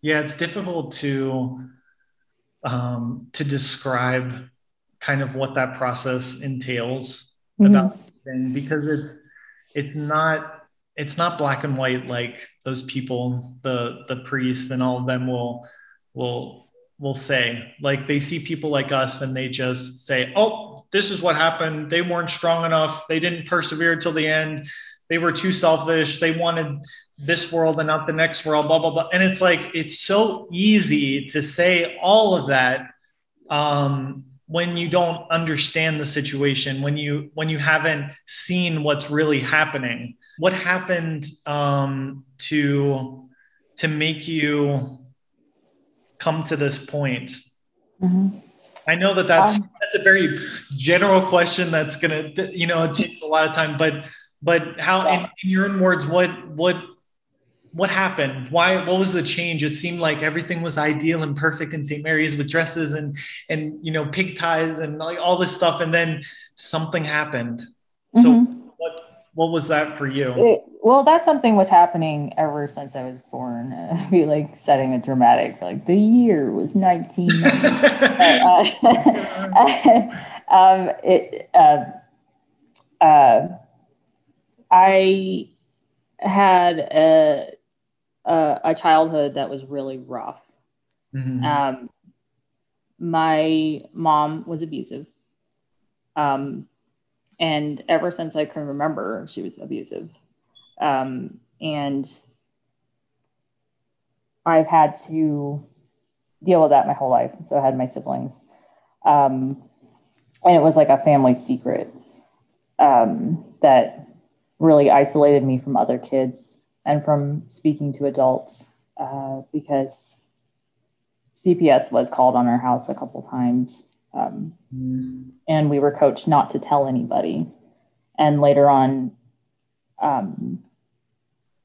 It's difficult to describe kind of what that process entails, about thing, because it's not black and white like those people, the priests and all of them will will say. Like, they see people like us and they just say, oh, this is what happened. They weren't strong enough. They didn't persevere till the end. They were too selfish. They wanted this world and not the next world, blah, blah, blah. And it's like, it's so easy to say all of that when you don't understand the situation, when you haven't seen what's really happening. What happened to make you come to this point? Mm-hmm. I know that's a very general question. That's gonna, it takes a lot of time. But how, in your own words, what happened? What was the change? It seemed like everything was ideal and perfect in St. Mary's, with dresses and pig ties and like all this stuff, and then something happened. Mm-hmm. So what was that for you? Well, that something was happening ever since I was born. I'd be like setting a dramatic, like, the year was 1990. I had a childhood that was really rough. Mm-hmm. My mom was abusive. And ever since I can remember, she was abusive. And I've had to deal with that my whole life. So I had my siblings. And it was like a family secret that really isolated me from other kids and from speaking to adults, because CPS was called on our house a couple times. And we were coached not to tell anybody. And later on,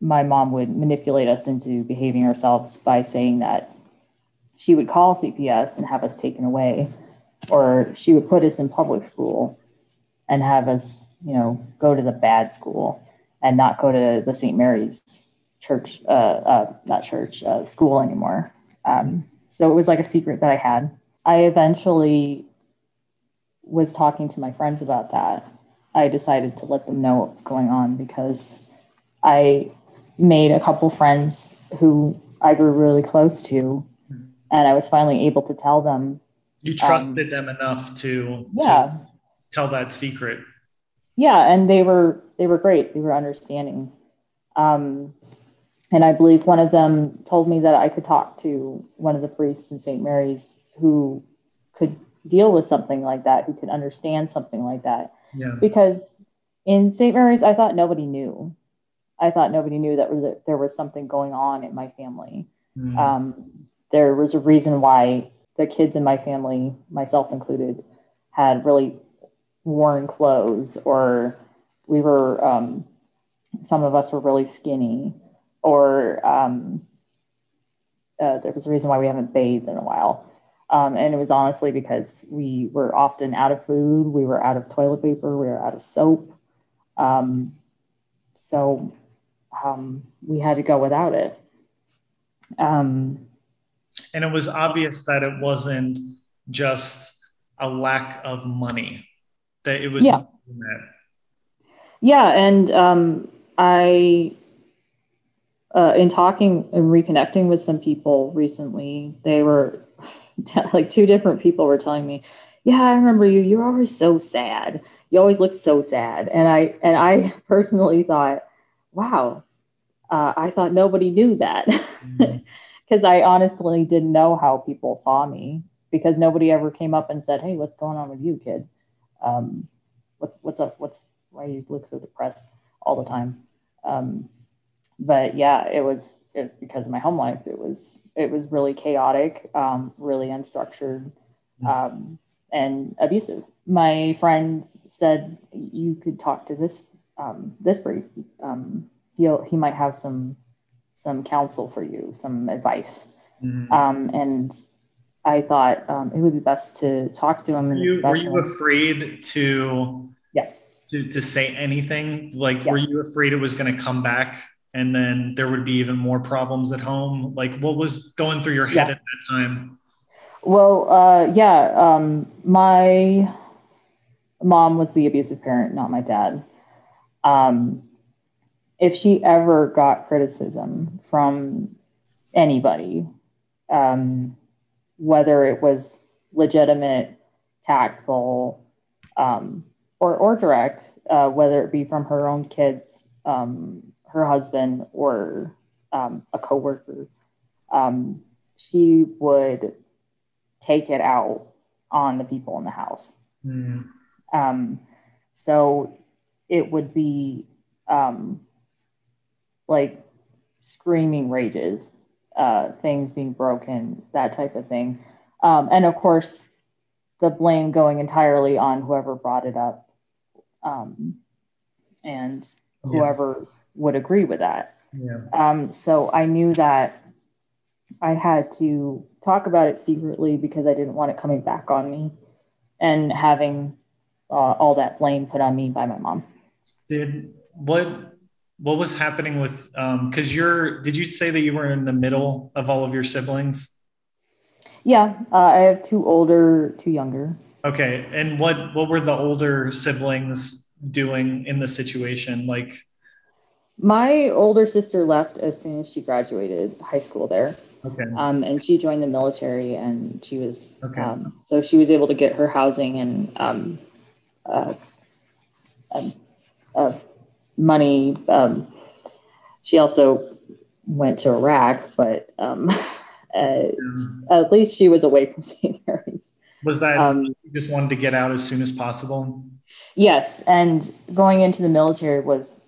my mom would manipulate us into behaving ourselves by saying that she would call CPS and have us taken away, or she would put us in public school and have us, go to the bad school and not go to the St. Mary's church, school anymore. So it was like a secret that I had. I eventually was talking to my friends about that. I decided to let them know what was going on, because I made a couple friends who I grew really close to, and I was finally able to tell them. You trusted them enough to tell that secret. Yeah, and they were great. They were understanding. And I believe one of them told me that I could talk to one of the priests in St. Mary's who could deal with something like that, who could understand something like that. Yeah. Because in St. Mary's, I thought nobody knew. That there was something going on in my family. There was a reason why the kids in my family, myself included, had really worn clothes, or we were, some of us were really skinny, or there was a reason why we haven't bathed in a while. And it was honestly because we were often out of food, we were out of toilet paper, we were out of soap. So we had to go without it. And it was obvious that it wasn't just a lack of money, that it was more than that. Yeah, and I, in talking and reconnecting with some people recently, they were like, two different people were telling me, yeah, I remember you. You were always so sad. You always looked so sad. And I personally thought, wow, I thought nobody knew that, because I honestly didn't know how people saw me, because nobody ever came up and said, hey, what's going on with you, kid? What's up? Why you look so depressed all the time? But yeah, it was because of my home life. It was really chaotic, really unstructured, and abusive. My friend said, you could talk to this priest. He might have some counsel for you, some advice. And I thought it would be best to talk to him. Were you afraid to say anything? Like, were you afraid it was going to come back and then there would be even more problems at home? Like, what was going through your head at that mom was the abusive parent, not my dad. If she ever got criticism from anybody, whether it was legitimate, tactful, or direct, whether it be from her own kids, her husband, or a coworker, she would take it out on the people in the house. So it would be like screaming rages, things being broken, that type of thing. And of course, the blame going entirely on whoever brought it up, and whoever would agree with that. So I knew that I had to talk about it secretly because I didn't want it coming back on me and having all that blame put on me by my mom. What was happening with, because did you say that you were in the middle of all of your siblings? Yeah, I have 2 older, 2 younger. Okay. And what were the older siblings doing in the situation? Like, my older sister left as soon as she graduated high school there. Okay. And she joined the military, and she was, Okay. So she was able to get her housing and money. She also went to Iraq, but at least she was away from St. Mary's. Was that you just wanted to get out as soon as possible? Yes, and going into the military was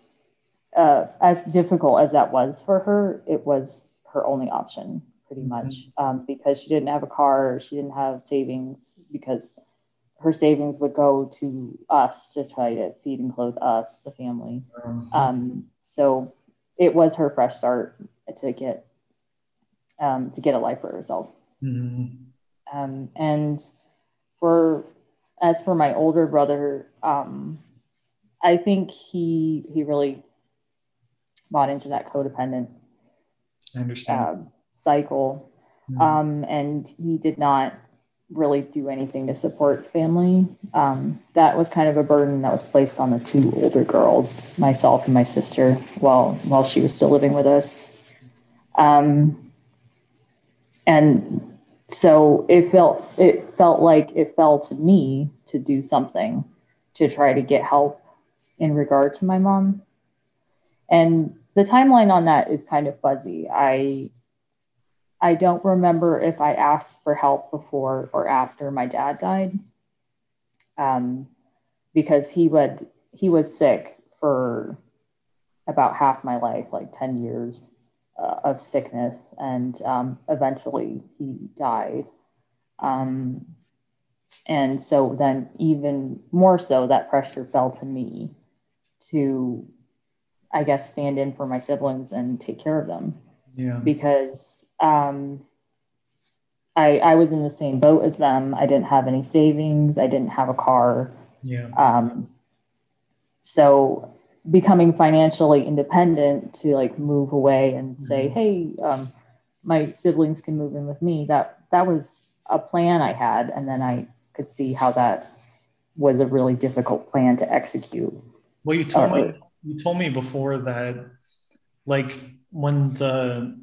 as difficult as that was for her. It was her only option, pretty much, because she didn't have a car, she didn't have savings, because her savings would go to us to try to feed and clothe us, the family. So it was her fresh start to get a life for herself. And as for my older brother, I think he really bought into that codependent cycle, and he did not really do anything to support family. That was kind of a burden that was placed on the 2 older girls, myself and my sister, while she was still living with us. And so it felt like it fell to me to do something to try to get help in regard to my mom. And the timeline on that is kind of fuzzy. I don't remember if I asked for help before or after my dad died, because he was sick for about half my life, like 10 years of sickness, and eventually he died. And so then even more so, that pressure fell to me to, I guess, stand in for my siblings and take care of them. Because I was in the same boat as them. I didn't have any savings. I didn't have a car. So becoming financially independent to like move away and say, hey, my siblings can move in with me. That was a plan I had. And then I could see how that was a really difficult plan to execute. Well, you told me before that, like, when the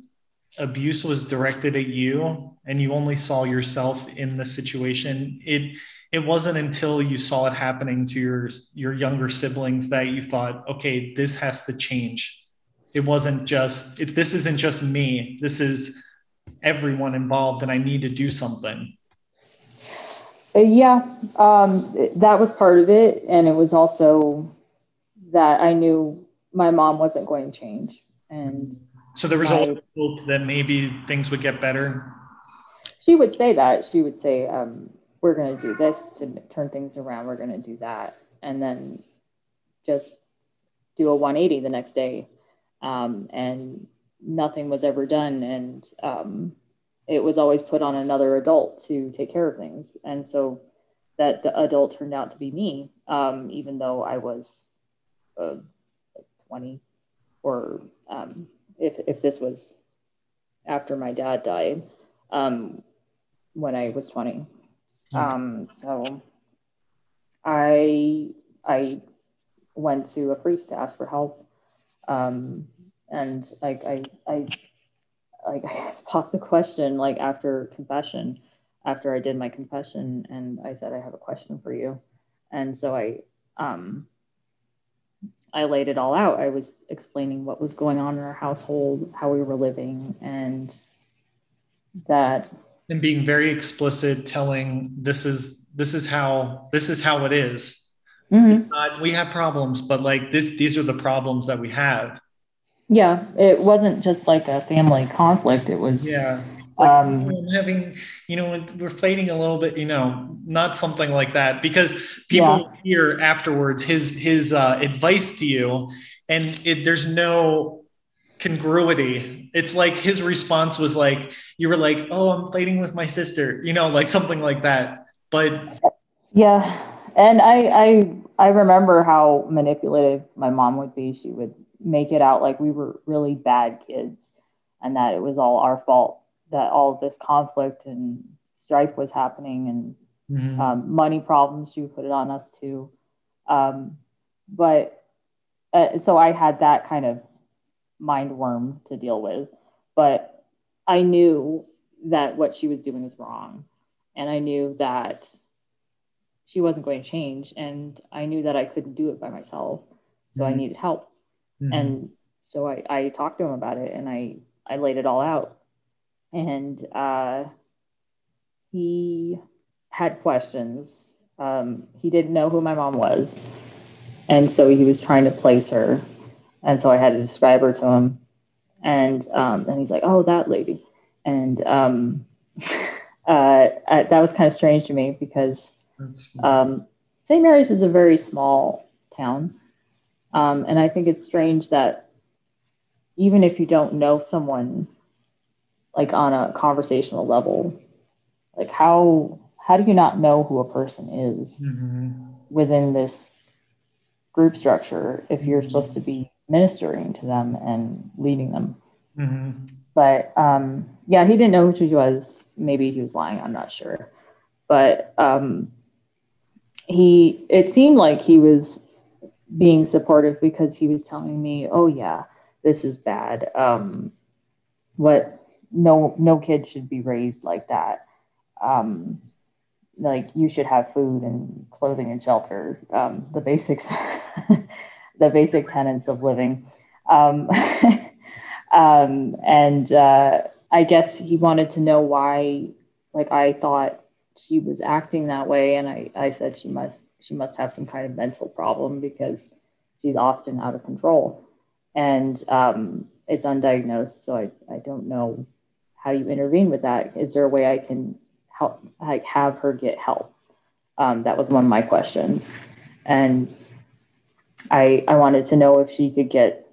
abuse was directed at you and you only saw yourself in the situation, it wasn't until you saw it happening to your younger siblings that you thought, okay, this has to change. It wasn't just, this isn't just me, this is everyone involved, and I need to do something. That was part of it. And it was also that I knew my mom wasn't going to change. And so there was always hope that maybe things would get better. She would say that. She would say, we're going to do this to turn things around. We're going to do that. And then just do a 180 the next day. And nothing was ever done. And it was always put on another adult to take care of things. And so that the adult turned out to be me, even though I was 20, or if this was after my dad died, when I was 20. So I went to a priest to ask for help. And I popped the question like after confession, after I did my confession, and I said, I have a question for you. And so I laid it all out. I was explaining what was going on in our household, how we were living, and that. And being very explicit, telling this is how it is. Mm-hmm. We have problems, but like these are the problems that we have. Yeah, it wasn't just like a family conflict. It was like I'm having, we're fighting a little bit, not something like that, because people hear afterwards his advice to you, and there's no congruity. It's like his response was like, you were like, oh, I'm fighting with my sister, like something like that. But yeah, and I remember how manipulative my mom would be. She would make it out like we were really bad kids and that it was all our fault, that all of this conflict and strife was happening, and money problems, she would put it on us too. But so I had that kind of mind worm to deal with, but I knew that what she was doing was wrong, and I knew that she wasn't going to change, and I knew that I couldn't do it by myself, so I needed help. And so I talked to him about it, and I laid it all out, and he had questions. He didn't know who my mom was, and so he was trying to place her, and so I had to describe her to him, and he's like, oh, that lady. And that was kind of strange to me, because St. Mary's is a very small town. And I think it's strange that even if you don't know someone, like on a conversational level, like how do you not know who a person is within this group structure if you're supposed to be ministering to them and leading them? But he didn't know who she was. Maybe he was lying, I'm not sure. But it seemed like he was being supportive, because he was telling me, oh yeah, this is bad. No kid should be raised like that. Like, you should have food and clothing and shelter, the basics, the basic tenets of living. And I guess he wanted to know why, like, I thought she was acting that way. And I said she must have some kind of mental problem, because she's often out of control, and it's undiagnosed. So I don't know how you intervene with that. Is there a way I can help, like, have her get help? That was one of my questions. And I wanted to know if she could get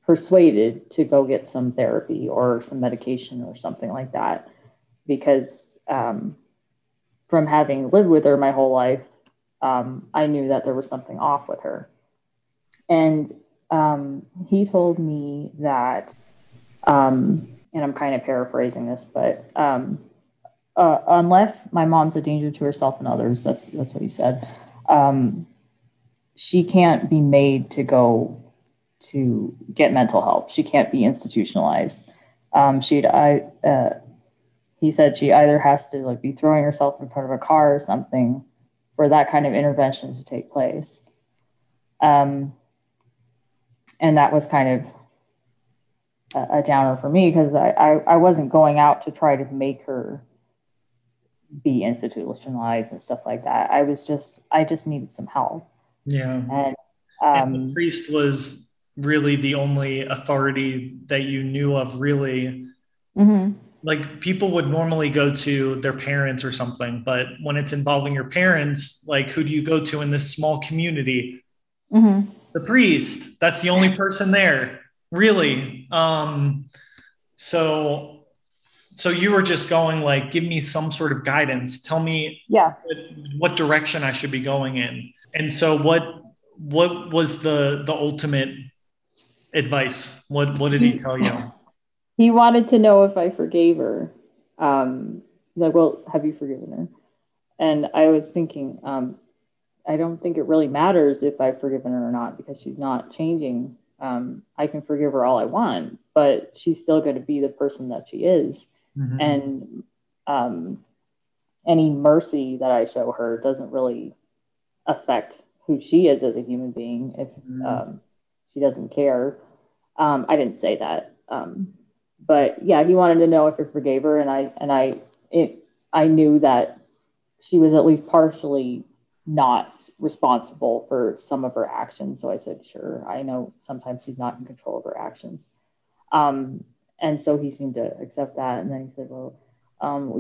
persuaded to go get some therapy or some medication or something like that, because from having lived with her my whole life, I knew that there was something off with her. And he told me that, and I'm kind of paraphrasing this, but unless my mom's a danger to herself and others, that's what he said, she can't be made to go to get mental help. She can't be institutionalized. He said she either has to, like, be throwing herself in front of a car or something for that kind of intervention to take place. And that was kind of a downer for me, because I wasn't going out to try to make her be institutionalized and stuff like that. I just needed some help. Yeah. And the priest was really the only authority that you knew of, really. Like, people would normally go to their parents or something, but when it's involving your parents, like, who do you go to in this small community? The priest. That's the only person there, really. So you were just going like, give me some sort of guidance. Tell me what direction I should be going in. And so what was the ultimate advice? What did he tell you? He wanted to know if I forgave her. Like, well, have you forgiven her? And I was thinking, I don't think it really matters if I've forgiven her or not, because she's not changing. I can forgive her all I want, but she's still going to be the person that she is. Mm-hmm. And any mercy that I show her doesn't really affect who she is as a human being if she doesn't care. I didn't say that. But yeah, he wanted to know if I forgave her, and I knew that she was at least partially not responsible for some of her actions. So I said, sure, I know sometimes she's not in control of her actions. And so he seemed to accept that. And then he said, well,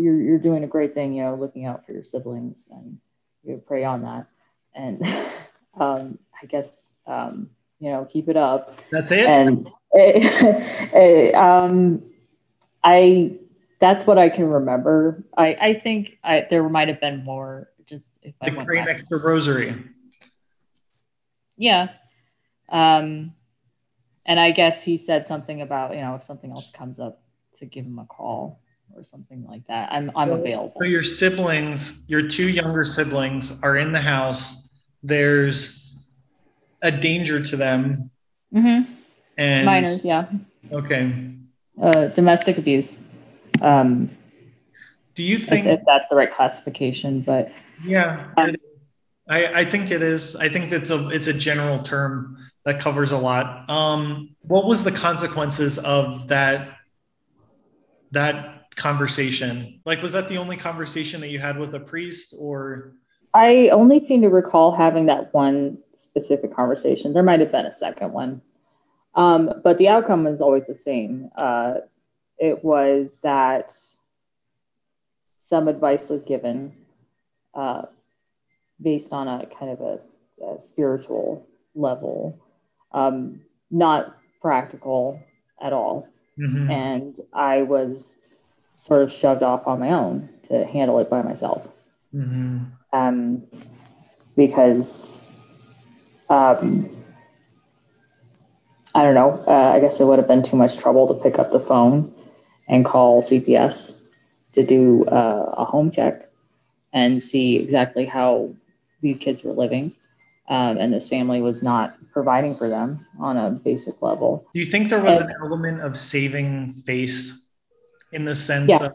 you're doing a great thing, looking out for your siblings, and you pray on that. And I guess, keep it up. That's it. And that's what I can remember. I think there might have been more. Just if I went pray an back. extra rosary. Yeah. And I guess he said something about, if something else comes up, to give him a call or something like that. I'm available. So your siblings, your two younger siblings, are in the house. There's a danger to them. Mm-hmm. And minors, yeah. Okay. Domestic abuse. Do you think if that's the right classification? But yeah, it is. I think it is. I think it's a general term that covers a lot. What was the consequences of that conversation? Like, was that the only conversation that you had with a priest, or? I only seem to recall having that one specific conversation. There might have been a second one. But the outcome was always the same. It was that some advice was given based on a kind of a spiritual level, not practical at all. Mm-hmm. And I was sort of shoved off on my own to handle it by myself. Mm-hmm. Because I don't know, I guess it would have been too much trouble to pick up the phone and call CPS to do a home check and see exactly how these kids were living. And this family was not providing for them on a basic level. Do you think there was an element of saving face in the sense of,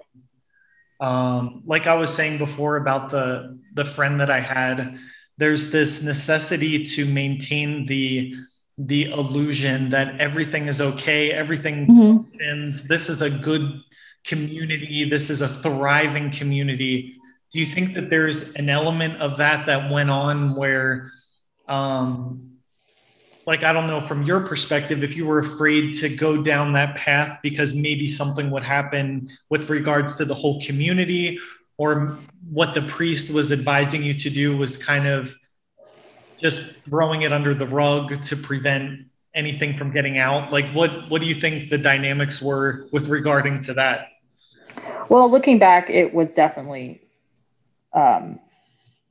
like I was saying before about the friend that I had, there's this necessity to maintain the illusion that everything is okay, everything functions, this is a good community, this is a thriving community. Do you think that there's an element of that went on where, like, I don't know, from your perspective, if you were afraid to go down that path because maybe something would happen with regards to the whole community, or what the priest was advising you to do was kind of just throwing it under the rug to prevent anything from getting out? Like, what do you think the dynamics were with regarding to that? Well, looking back, it was definitely an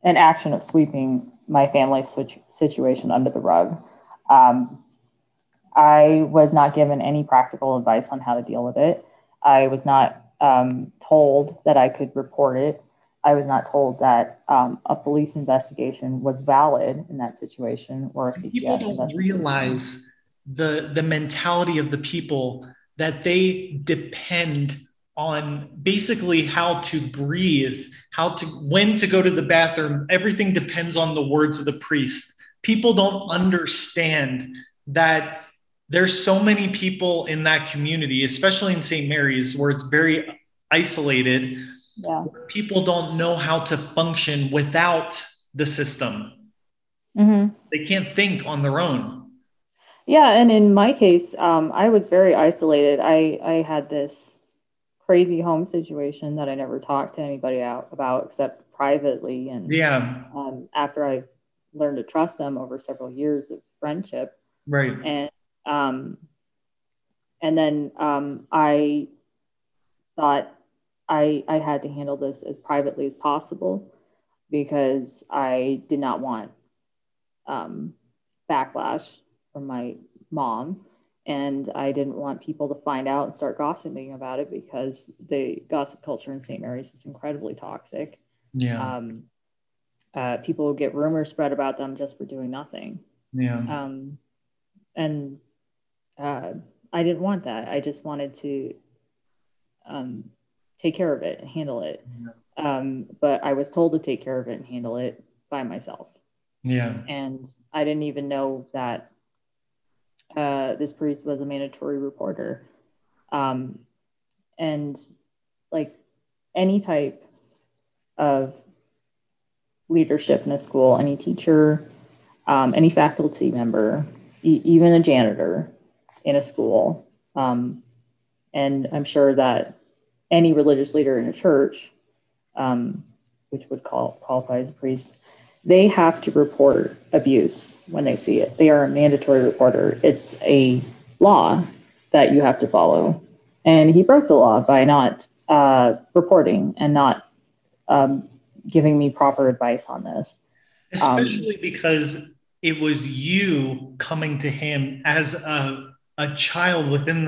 action of sweeping my family's situation under the rug. I was not given any practical advice on how to deal with it. I was not told that I could report it. I was not told that a police investigation was valid in that situation, or a CPS people don't realize the mentality of the people, that they depend on basically how to breathe, when to go to the bathroom. Everything depends on the words of the priest. People don't understand that there's so many people in that community, especially in St. Mary's, where it's very isolated. Yeah. People don't know how to function without the system. Mm-hmm. They can't think on their own. Yeah, and in my case, I was very isolated. I had this crazy home situation that I never talked to anybody about except privately. And after I learned to trust them over several years of friendship. Right. And then I thought I had to handle this as privately as possible, because I did not want backlash from my mom, and I didn't want people to find out and start gossiping about it, because the gossip culture in St. Mary's is incredibly toxic. Yeah. People get rumors spread about them just for doing nothing. Yeah. And I didn't want that. I just wanted to take care of it and handle it. But I was told to take care of it and handle it by myself. Yeah. And I didn't even know that this priest was a mandatory reporter. And like any type of leadership in a school, any teacher, any faculty member, even a janitor in a school, and I'm sure that any religious leader in a church, which would qualify as a priest, they have to report abuse when they see it. They are a mandatory reporter. It's a law that you have to follow. And he broke the law by not reporting and not giving me proper advice on this. Especially because it was you coming to him as a child within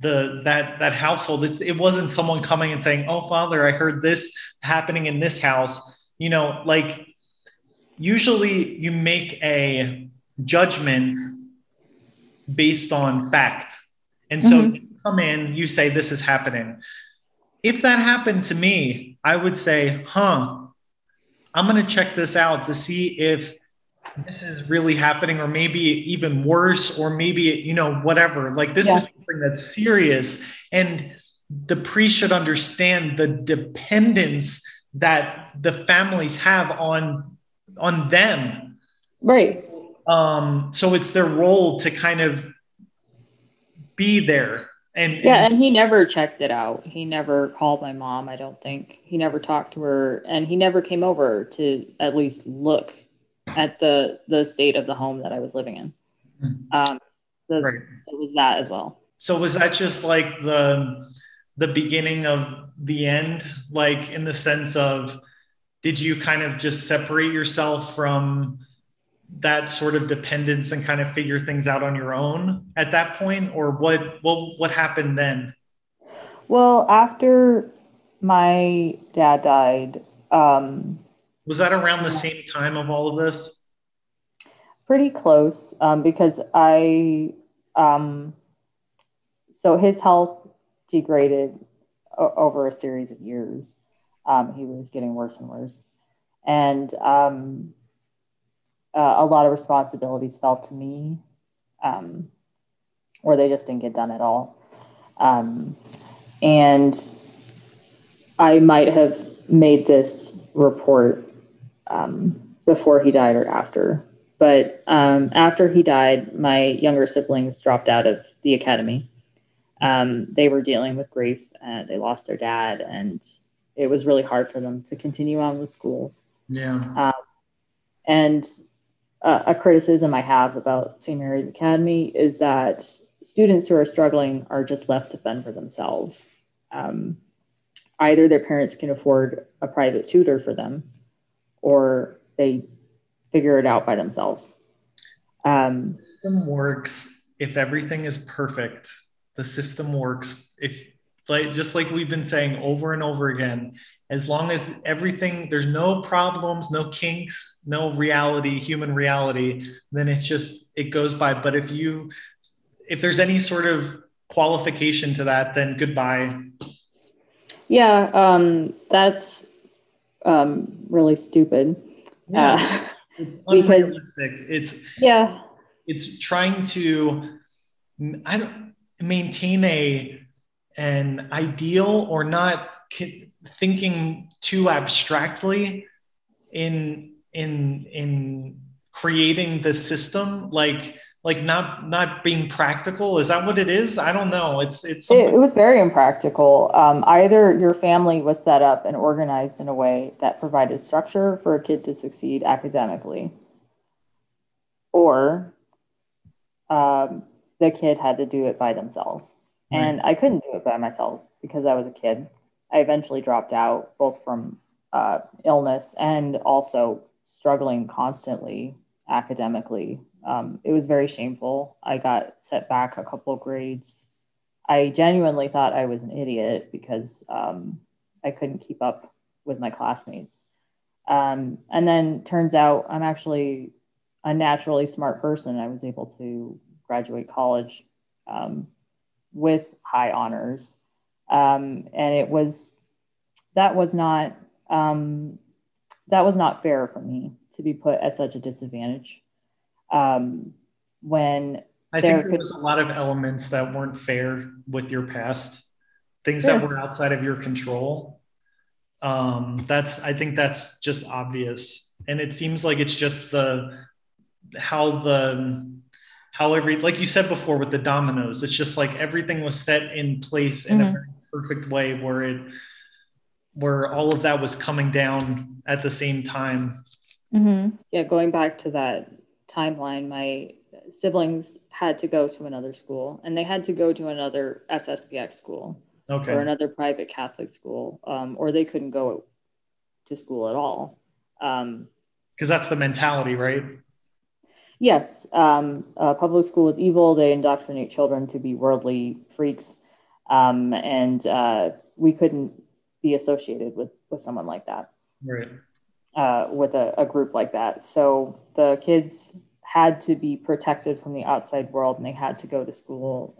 that household. It wasn't someone coming and saying, "Oh, Father, I heard this happening in this house." Like usually you make a judgment based on fact. And so you come in, you say, "This is happening." If that happened to me, I would say, I'm going to check this out to see if this is really happening, or maybe even worse, or maybe, whatever. Like this is something that's serious. And the priest should understand the dependence that the families have on them. Right. So it's their role to kind of be there. And he never checked it out. He never called my mom, I don't think. He never talked to her, and he never came over to at least look at the state of the home that I was living in. So right. It was that as well. So was that just like the beginning of the end? Like in the sense of, did you kind of just separate yourself from that sort of dependence and kind of figure things out on your own at that point? Or what happened then? Well, after my dad died, was that around the same time of all of this? Pretty close, because so his health degraded over a series of years. He was getting worse and worse. And a lot of responsibilities fell to me, or they just didn't get done at all. And I might have made this report before he died or after. But after he died, my younger siblings dropped out of the academy. They were dealing with grief, and they lost their dad, and it was really hard for them to continue on with school. Yeah. And a criticism I have about St. Mary's Academy is that students who are struggling are just left to fend for themselves. Either their parents can afford a private tutor for them, or they figure it out by themselves. The system works if everything is perfect. The system works if, just like we've been saying over and over again, as long as everything, there's no problems, no kinks, no human reality, then it goes by. But if there's any sort of qualification to that, then goodbye. Yeah, that's really stupid. Yeah, it's unrealistic. It's trying to maintain an ideal, or not thinking too abstractly in creating the system, like not being practical. Is that what it is? I don't know. It was very impractical. Either your family was set up and organized in a way that provided structure for a kid to succeed academically, or the kid had to do it by themselves. Right. And I couldn't do it by myself because I was a kid. I eventually dropped out, both from illness and also struggling constantly academically. It was very shameful. I got set back a couple of grades. I genuinely thought I was an idiot because I couldn't keep up with my classmates. And then turns out I'm actually a naturally smart person. I was able to graduate college with high honors. And that was not fair for me to be put at such a disadvantage. When I think there was a lot of elements that weren't fair with your past, things Sure. that were outside of your control. I think that's just obvious. And it seems like it's just like you said before with the dominoes, it's just like everything was set in place in a very perfect way where all of that was coming down at the same time. Yeah, going back to that timeline, my siblings had to go to another school, and they had to go to another SSPX school or another private Catholic school, or they couldn't go to school at all. Because that's the mentality, right? Yes. Public school is evil. They indoctrinate children to be worldly freaks. And we couldn't be associated with someone like that. Right. With a group like that. So the kids had to be protected from the outside world, and they had to go to school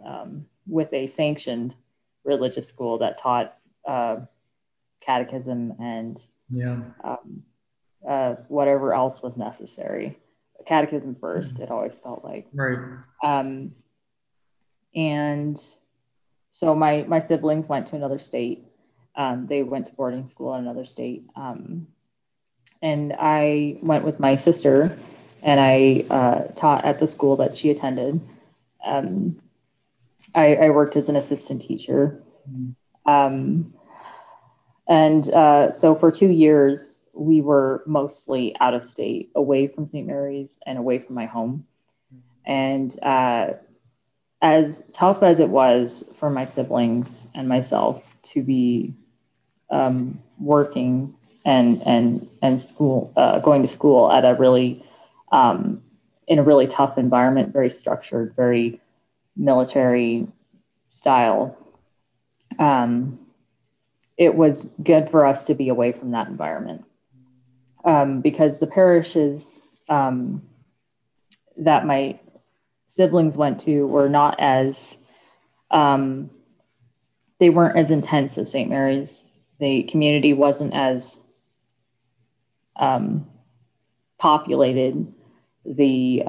with a sanctioned religious school that taught catechism and whatever else was necessary. Catechism first, it always felt like. Right. And so my siblings went to another state. They went to boarding school in another state. And I went with my sister, and I taught at the school that she attended. I worked as an assistant teacher. So for 2 years, we were mostly out of state, away from St. Mary's and away from my home. And as tough as it was for my siblings and myself to be working and school, going to school at a really, in a really tough environment, very structured, very military style. It was good for us to be away from that environment because the parishes that my siblings went to were not as, they weren't as intense as St. Mary's. The community wasn't as populated. The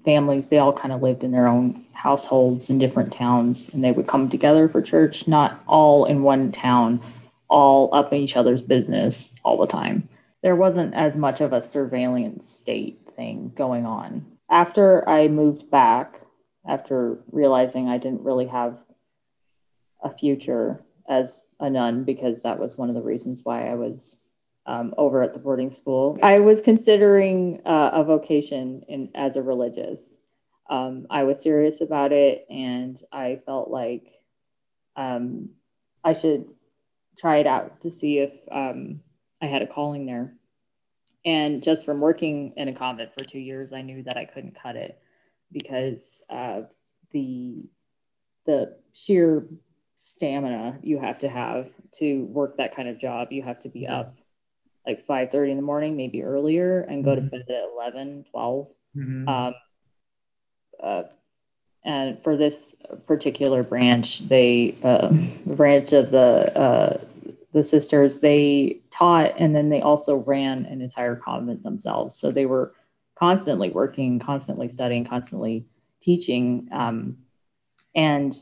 families, they all kind of lived in their own households in different towns, and they would come together for church, not all in one town, all up in each other's business all the time. There wasn't as much of a surveillance state thing going on. After I moved back, after realizing I didn't really have a future as a nun, because that was one of the reasons why I was over at the boarding school, I was considering a vocation as a religious. I was serious about it, and I felt like I should try it out to see if I had a calling there. And just from working in a convent for 2 years, I knew that I couldn't cut it because the sheer stamina you have to work that kind of job. You have to be up like 5:30 in the morning, maybe earlier, and go to bed at 11, 12. And for this particular branch, branch of the sisters, they taught, and then they also ran an entire convent themselves. So they were constantly working, constantly studying, constantly teaching. And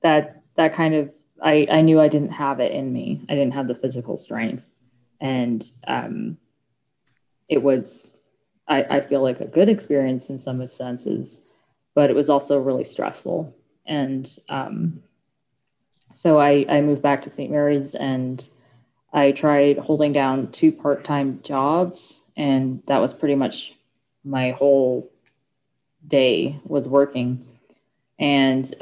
that kind of, I knew I didn't have it in me. I didn't have the physical strength. And it was, I feel like a good experience in some senses, but it was also really stressful. And so I moved back to St. Mary's, and I tried holding down 2 part-time jobs, and that was pretty much my whole day was working. And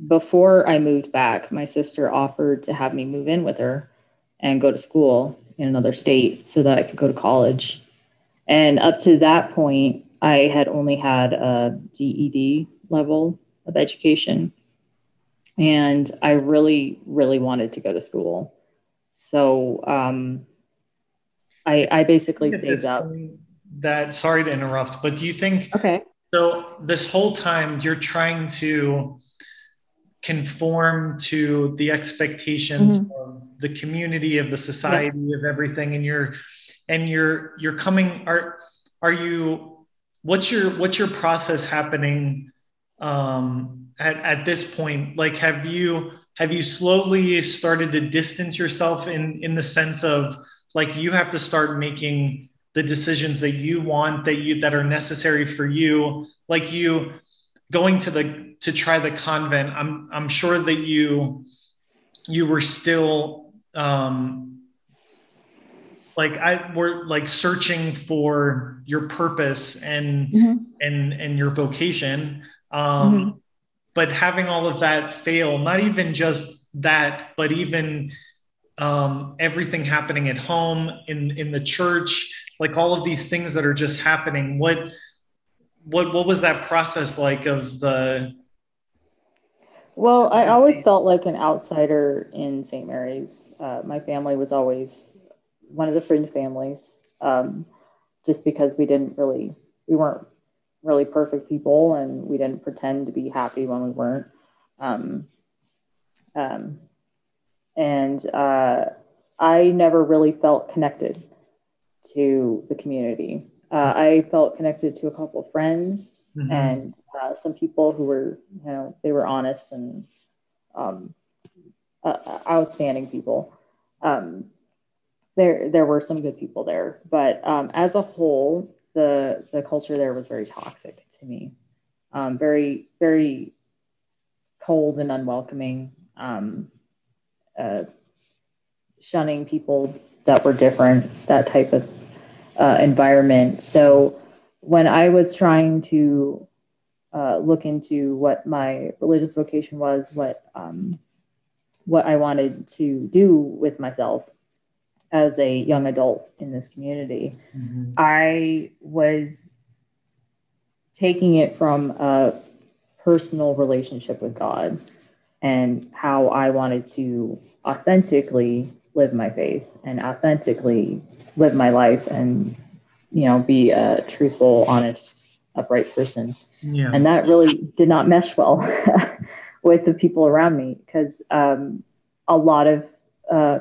before I moved back, my sister offered to have me move in with her and go to school in another state so that I could go to college. And up to that point, I had only had a GED level of education. And I really, really wanted to go to school. So I basically At saved this up. point, that sorry to interrupt, but do you think Okay. so? This whole time you're trying to conform to the expectations of the community, of the society, of everything, and you're coming. Are you? What's your process happening at this point? Like, have you slowly started to distance yourself in the sense of like you have to start making the decisions that you want, that are necessary for you, like you going to try the convent. I'm sure that you were still like I were like searching for your purpose and your vocation. But having all of that fail, not even just that, but even everything happening at home, in the church, like all of these things that are just happening. What was that process like of the? Well, I always felt like an outsider in St. Mary's. My family was always one of the fringe families, just because we weren't really perfect people, and we didn't pretend to be happy when we weren't. Um, um, and I never really felt connected to the community. I felt connected to a couple of friends and some people who were, they were honest and outstanding people. There were some good people there, but as a whole, the culture there was very toxic to me. Very, very cold and unwelcoming. Shunning people that were different, that type of environment. So when I was trying to look into what my religious vocation was, what I wanted to do with myself as a young adult in this community, I was taking it from a personal relationship with God and how I wanted to authentically live my faith and authentically live my life and, be a truthful, honest, upright person. Yeah. And that really did not mesh well with the people around me because a lot of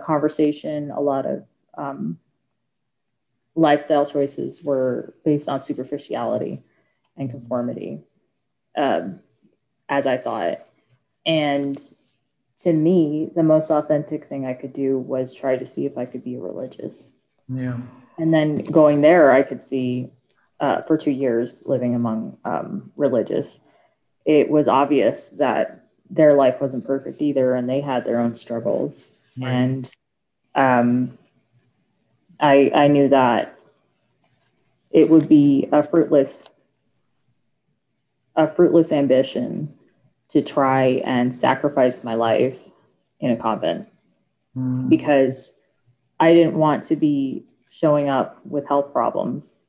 conversation, a lot of lifestyle choices were based on superficiality and conformity, as I saw it. And to me, the most authentic thing I could do was try to see if I could be religious. Yeah. And then going there, I could see for 2 years living among religious, it was obvious that their life wasn't perfect either, and they had their own struggles. Right. And I knew that it would be a fruitless ambition to try and sacrifice my life in a convent because I didn't want to be showing up with health problems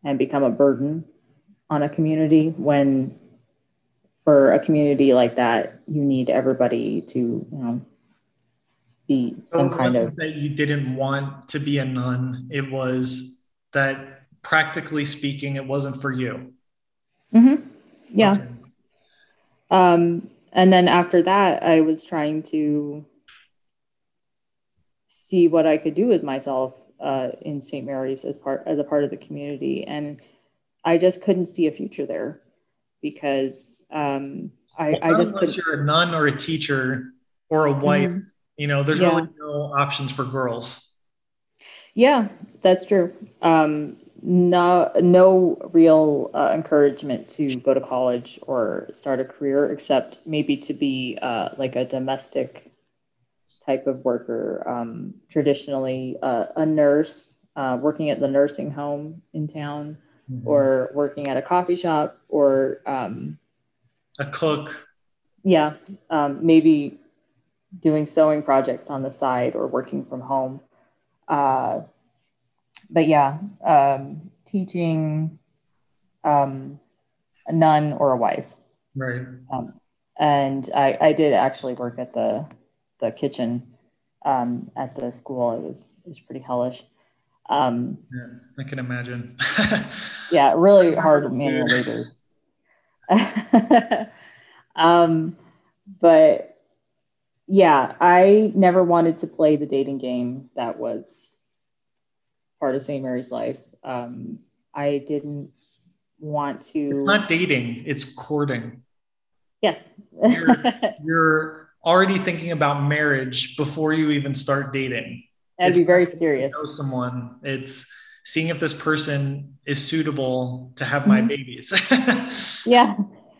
and become a burden on a community when for a community like that, you need everybody to, be some kind of. That you didn't want to be a nun. It was that practically speaking, it wasn't for you. Yeah. Okay. And then after that, I was trying to see what I could do with myself in St. Mary's as a part of the community, and I just couldn't see a future there because I just couldn't. Unless you're a nun or a teacher or a wife, there's really no options for girls. Yeah, that's true. No real encouragement to go to college or start a career, except maybe to be like a domestic type of worker. Traditionally, a nurse working at the nursing home in town, or working at a coffee shop, or a cook. Yeah, maybe doing sewing projects on the side or working from home. But yeah, teaching, a nun or a wife. Right. And I did actually work at the kitchen at the school. It was pretty hellish. Yeah, I can imagine. Yeah, really hard manual labor. But yeah, I never wanted to play the dating game that was part of St. Mary's life. I didn't want It's to. not dating, it's courting. Yes. You're already thinking about marriage before you even start dating. I'd It's be very not getting to serious. know someone. It's seeing if this person is suitable to have my Mhm. babies. Yeah.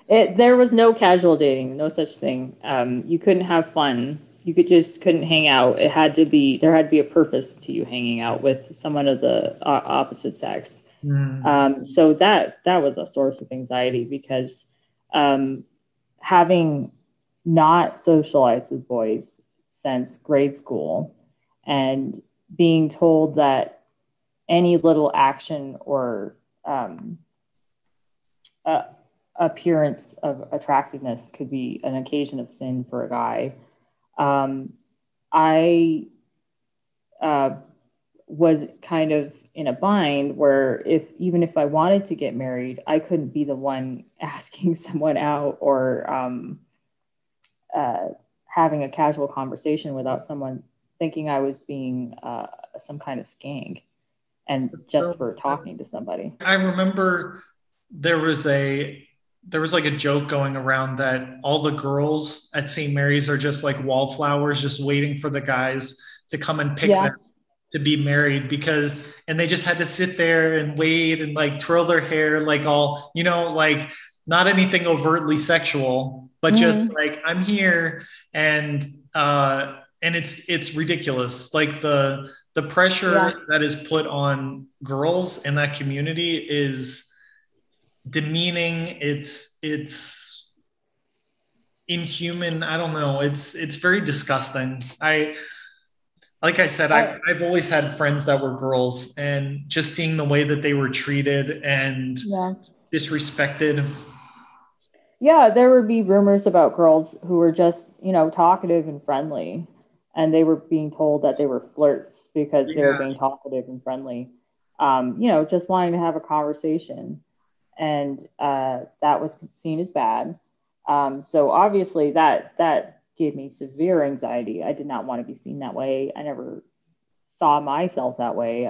There was no casual dating, no such thing. You couldn't have fun. You couldn't hang out. There had to be a purpose to you hanging out with someone of the opposite sex. So that was a source of anxiety because having not socialized with boys since grade school and being told that any little action or uh, appearance of attractiveness could be an occasion of sin for a guy. I was kind of in a bind where even if I wanted to get married, I couldn't be the one asking someone out or having a casual conversation without someone thinking I was being some kind of skank and just for talking to somebody. I remember there was like a joke going around that all the girls at St. Mary's are just like wallflowers, just waiting for the guys to come and pick them to be married and they just had to sit there and wait and like twirl their hair, like all, like not anything overtly sexual, but just like, I'm here. And it's ridiculous. Like the pressure that is put on girls in that community is demeaning. It's inhuman. I don't know. It's very disgusting. Like I said, I've always had friends that were girls, and just seeing the way that they were treated and disrespected. Yeah, there would be rumors about girls who were just, talkative and friendly, and they were being told that they were flirts because they were being talkative and friendly. Just wanting to have a conversation, and that was seen as bad. So obviously that gave me severe anxiety. I did not want to be seen that way. I never saw myself that way.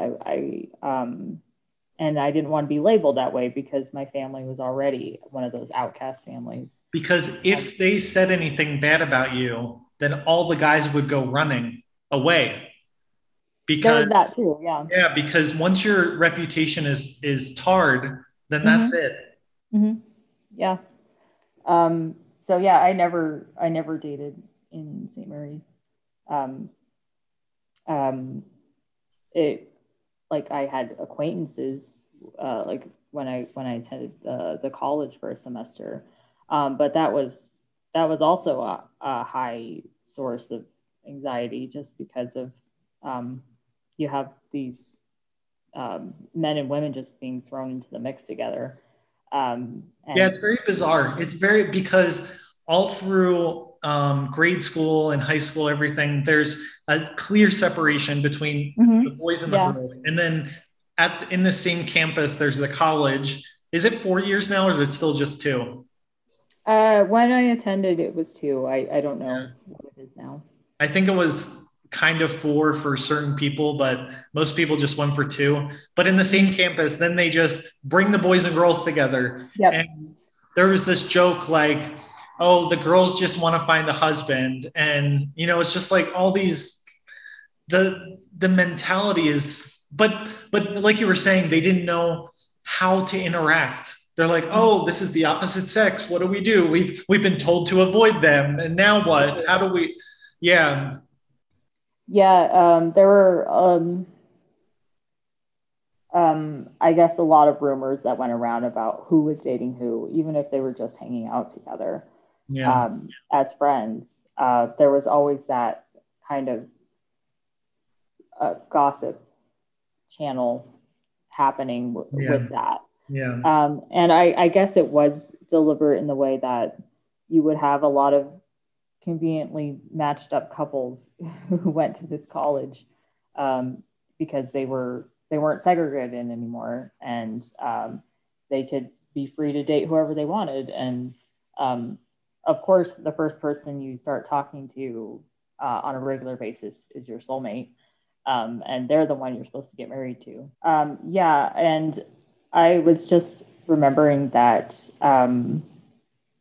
And I didn't want to be labeled that way because my family was already one of those outcast families. Because if they said anything bad about you, then all the guys would go running away. Because there was that too, yeah. Yeah, because once your reputation is tarred, then that's it. Yeah. So yeah, I never dated in St. Mary's. Like I had acquaintances, like when I attended the college for a semester, but that was also a high source of anxiety just because of you have these men and women just being thrown into the mix together. It's very bizarre. It's because all through grade school and high school, everything, there's a clear separation between the boys and the girls. And then in the same campus, there's the college. Is it 4 years now, or is it still just 2? When I attended, it was 2. I don't know what it is now. I think it was kind of 4 for certain people, but most people just went for 2. But in the same campus, then they just bring the boys and girls together. And there was this joke like, oh, the girls just want to find a husband. And, it's just like all these, the mentality is, but like you were saying, they didn't know how to interact. They're like, oh, this is the opposite sex. What do we do? We've been told to avoid them. And now what? How do we? Yeah. Yeah. There were, I guess, a lot of rumors that went around about who was dating who, even if they were just hanging out together as friends. There was always that kind of gossip channel happening with that. And I guess it was deliberate in the way that you would have a lot of conveniently matched up couples who went to this college because they were they weren't segregated anymore, and they could be free to date whoever they wanted. And of course, the first person you start talking to on a regular basis is your soulmate. And they're the one you're supposed to get married to. Yeah, and I was just remembering that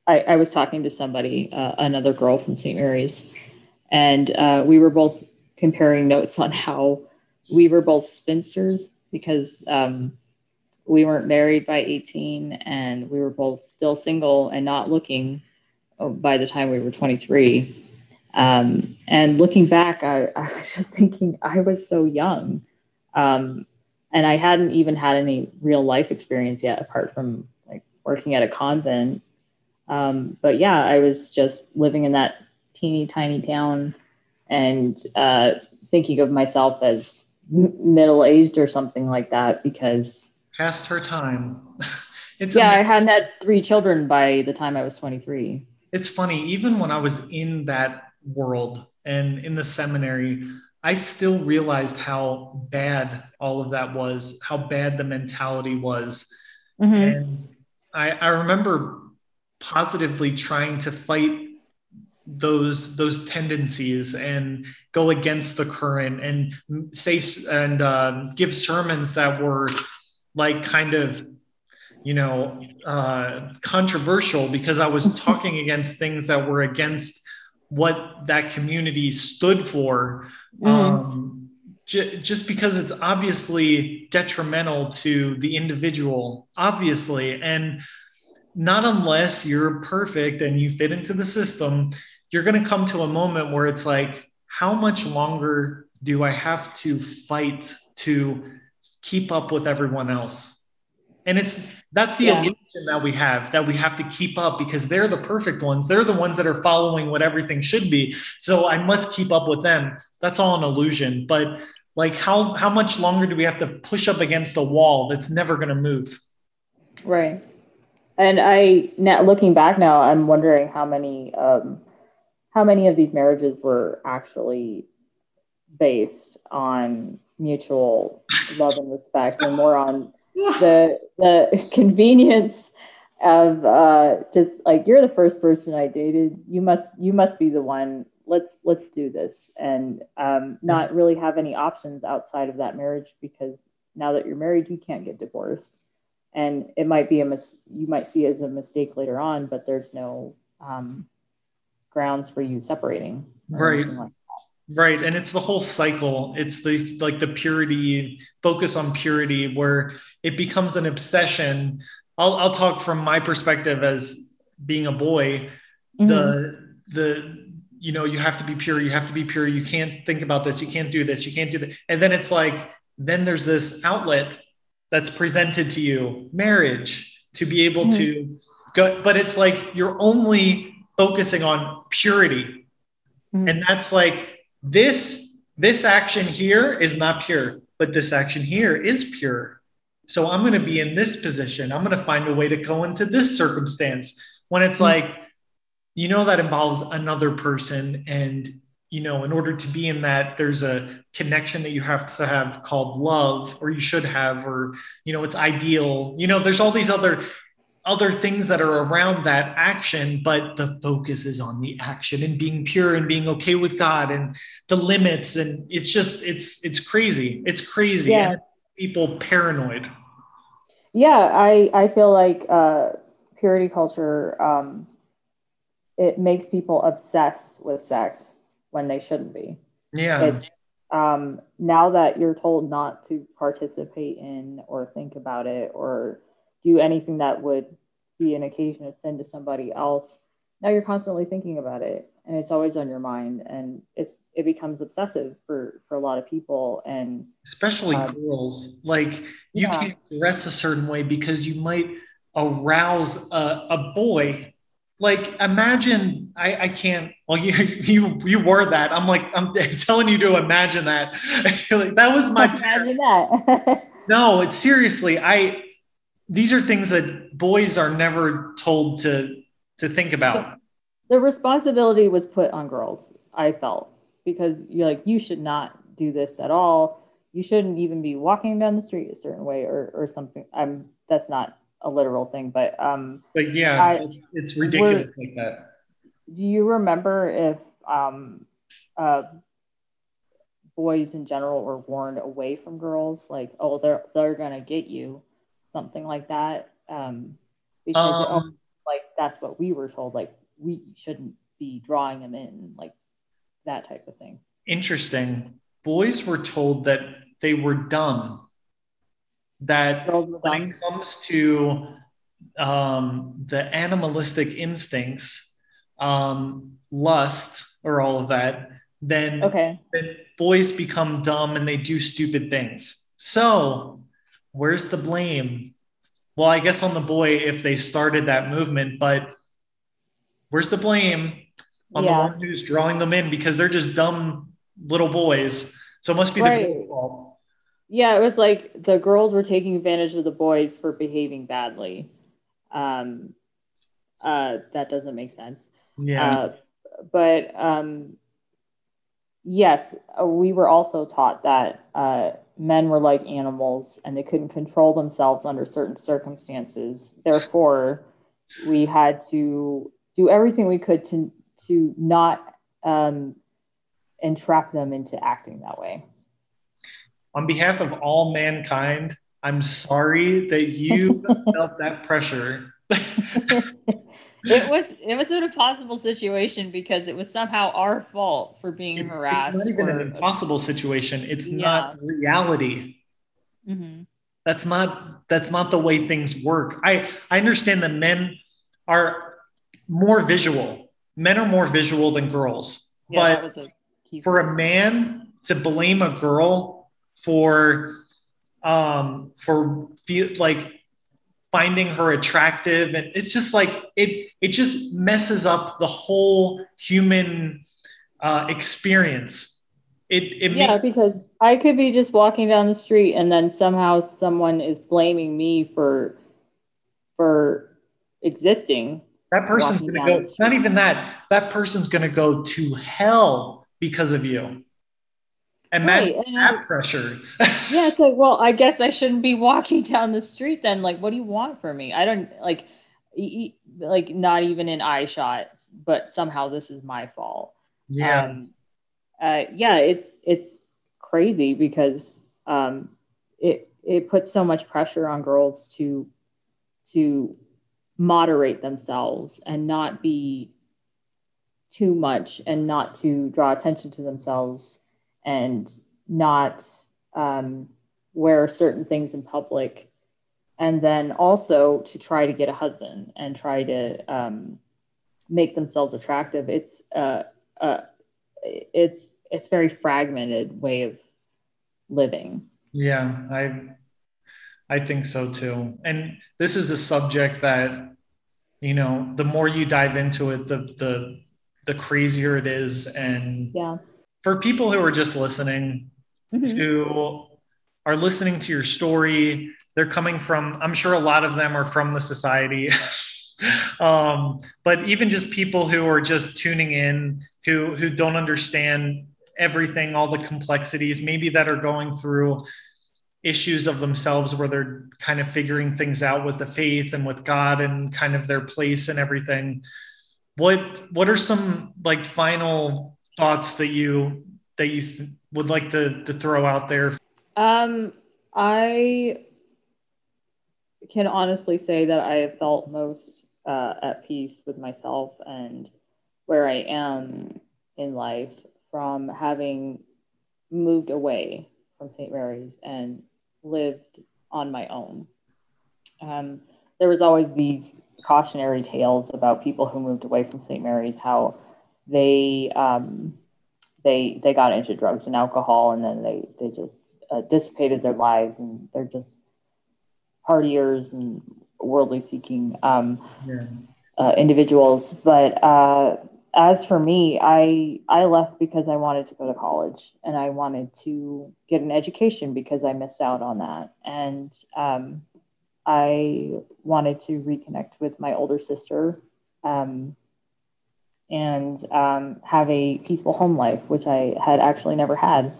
I was talking to somebody, another girl from St. Mary's, and we were both comparing notes on how we were both spinsters because we weren't married by 18 and we were both still single and not looking by the time we were 23. And looking back, I was just thinking I was so young. And I hadn't even had any real life experience yet, apart from like working at a convent. But yeah, I was just living in that teeny tiny town and thinking of myself as middle-aged or something like that because past her time. I hadn't had 3 children by the time I was 23. It's funny, even when I was in that world and in the seminary, I still realized how bad all of that was, how bad the mentality was. Mm-hmm. And I remember positively trying to fight those tendencies and go against the current and say and give sermons that were like kind of controversial because I was talking against things that were against what that community stood for. Just because it's obviously detrimental to the individual, obviously, and not unless you're perfect and you fit into the system, you're going to come to a moment where it's like, how much longer do I have to fight to keep up with everyone else? And that's the illusion that we have to keep up because they're the perfect ones. They're the ones that are following what everything should be. So I must keep up with them. That's all an illusion. But like, how much longer do we have to push up against a wall that's never going to move? Right. And now looking back now, I'm wondering how many of these marriages were actually based on mutual love and respect and more on the convenience of just like, you're the first person I dated. You must be the one. Let's do this. And not really have any options outside of that marriage because now that you're married, you can't get divorced. And it might be you might see it as a mistake later on, but there's no grounds for you separating. Right. Right. And it's the whole cycle. It's the purity, focus on purity, where it becomes an obsession. I'll talk from my perspective as being a boy. Mm-hmm. You have to be pure. You have to be pure. You can't think about this. You can't do this. You can't do that. And then it's like, then there's this outlet that's presented to you, marriage, to be able to go. But it's like, you're only focusing on purity. Mm-hmm. And that's like, this action here is not pure, but this action here is pure. So I'm going to be in this position. I'm going to find a way to go into this circumstance when it's like, that involves another person. And, in order to be in that, there's a connection that you have to have called love, or you should have, or, it's ideal. There's all these other things that are around that action, but the focus is on the action and being pure and being okay with God and the limits. And it's just, it's crazy. It's crazy. Yeah. And people paranoid. Yeah. I feel like purity culture, it makes people obsessed with sex when they shouldn't be. Yeah. It's now that you're told not to participate in or think about it or do anything that would be an occasion of sin to somebody else. Now you're constantly thinking about it and it's always on your mind, and it becomes obsessive for a lot of people, and especially girls. Like you can't dress a certain way because you might arouse a boy. Like imagine, I can't. Well, you wore that. I'm telling you to imagine that. Like, that was my imagine that. No, it's seriously. These are things that boys are never told to think about. The responsibility was put on girls, I felt, because you should not do this at all. you shouldn't even be walking down the street a certain way or something. That's not a literal thing, but yeah, it's ridiculous like that. Do you remember if boys in general were warned away from girls, like, oh, they're gonna get you, something like that? Because like that's what we were told, like we shouldn't be drawing them in, like that type of thing. Interesting. Boys were told that they were dumb. That when it comes to the animalistic instincts, lust, or all of that, then boys become dumb and they do stupid things. So, where's the blame? Well, I guess on the boy if they started that movement, but where's the blame on the one who's drawing them in, because they're just dumb little boys. So it must be the girl's fault. Yeah, it was like the girls were taking advantage of the boys for behaving badly. That doesn't make sense. Yeah. But yes, we were also taught that men were like animals and they couldn't control themselves under certain circumstances. Therefore, we had to do everything we could to not entrap them into acting that way. On behalf of all mankind, I'm sorry that you felt that pressure. It was an impossible situation because it was somehow our fault for being harassed. It's not even an impossible situation. It's not reality. Mm-hmm. That's not the way things work. I understand that men are more visual. Men are more visual than girls. Yeah, but for a man to blame a girl for finding her attractive, and it's just like it just messes up the whole human experience. Because I could be just walking down the street and then somehow someone is blaming me for existing. That person's going to go, not even that person's going to go to hell because of you. Imagine that pressure. Yeah, it's like, well, I guess I shouldn't be walking down the street then. Like, what do you want from me? I don't like not even in eye shot, but somehow this is my fault. Yeah. It's crazy because it puts so much pressure on girls to moderate themselves and not be too much and not to draw attention to themselves and not wear certain things in public, and then also to try to get a husband and try to make themselves attractive. It's very fragmented way of living. Yeah, I think so too. And this is a subject that, the more you dive into it, the crazier it is. And for people who are just listening, who are listening to your story, they're coming from, I'm sure a lot of them are from the society. But even just people who are just tuning in, who don't understand everything, all the complexities, maybe that are going through issues of themselves where they're kind of figuring things out with the faith and with God and kind of their place and everything. What are some like final thoughts that you would like to throw out there? I can honestly say that I have felt most at peace with myself and where I am in life from having moved away from St. Mary's and lived on my own. There was always these cautionary tales about people who moved away from St. Mary's, how they got into drugs and alcohol, and then they just dissipated their lives, and they're just partiers and worldly seeking individuals. But as for me, I left because I wanted to go to college and I wanted to get an education because I missed out on that. And I wanted to reconnect with my older sister and have a peaceful home life, which I had actually never had.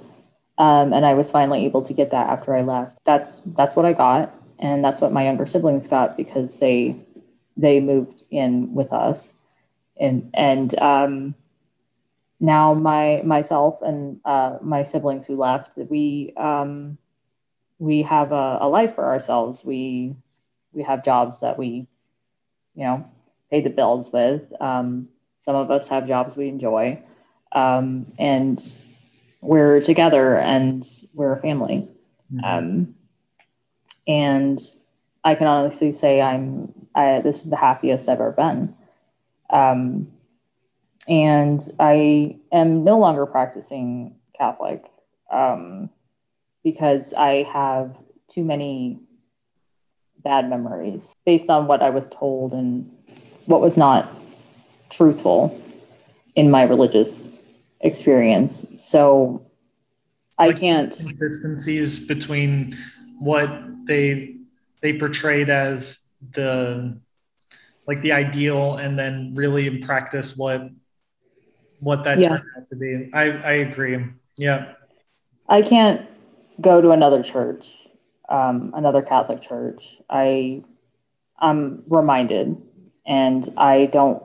And I was finally able to get that after I left. That's what I got, and that's what my younger siblings got because they moved in with us, and now myself and my siblings who left, we have a life for ourselves. We have jobs that we pay the bills with. Some of us have jobs we enjoy, and we're together and we're a family. And I can honestly say this is the happiest I've ever been. And I am no longer practicing Catholic because I have too many bad memories based on what I was told and what was not truthful in my religious experience. So I can't consistencies between what they portrayed as the ideal and then really in practice what that turned out to be. I agree. Yeah. I can't go to another church, another Catholic church. I'm reminded, and I don't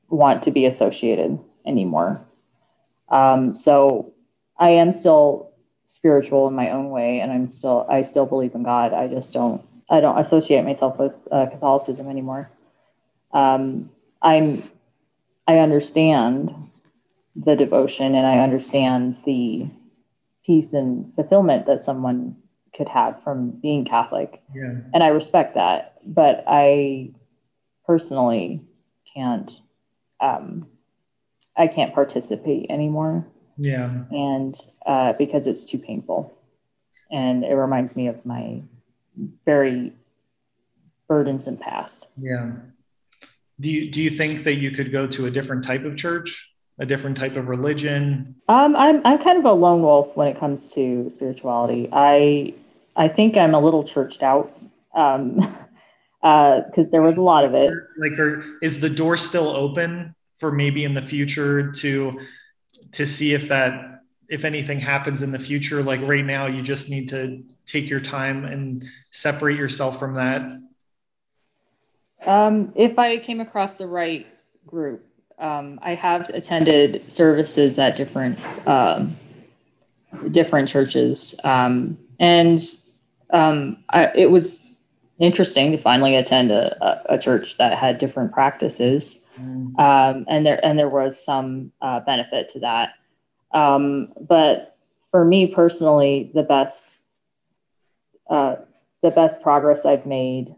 want to be associated anymore. So I am still spiritual in my own way, and I still believe in God. I don't associate myself with Catholicism anymore. I understand the devotion, and I understand the peace and fulfillment that someone could have from being Catholic. Yeah. And I respect that, but I personally can't participate anymore. Yeah. And because it's too painful, and it reminds me of my very burdensome past. Yeah. Do you think that you could go to a different type of church, a different type of religion? I'm kind of a lone wolf when it comes to spirituality. I think I'm a little churched out because there was a lot of it. Is the door still open for maybe in the future to see if anything happens in the future? Like right now, you just need to take your time and separate yourself from that. If I came across the right group, I have attended services at different churches, it was interesting to finally attend a church that had different practices, and there was some benefit to that. But for me personally, the best progress I've made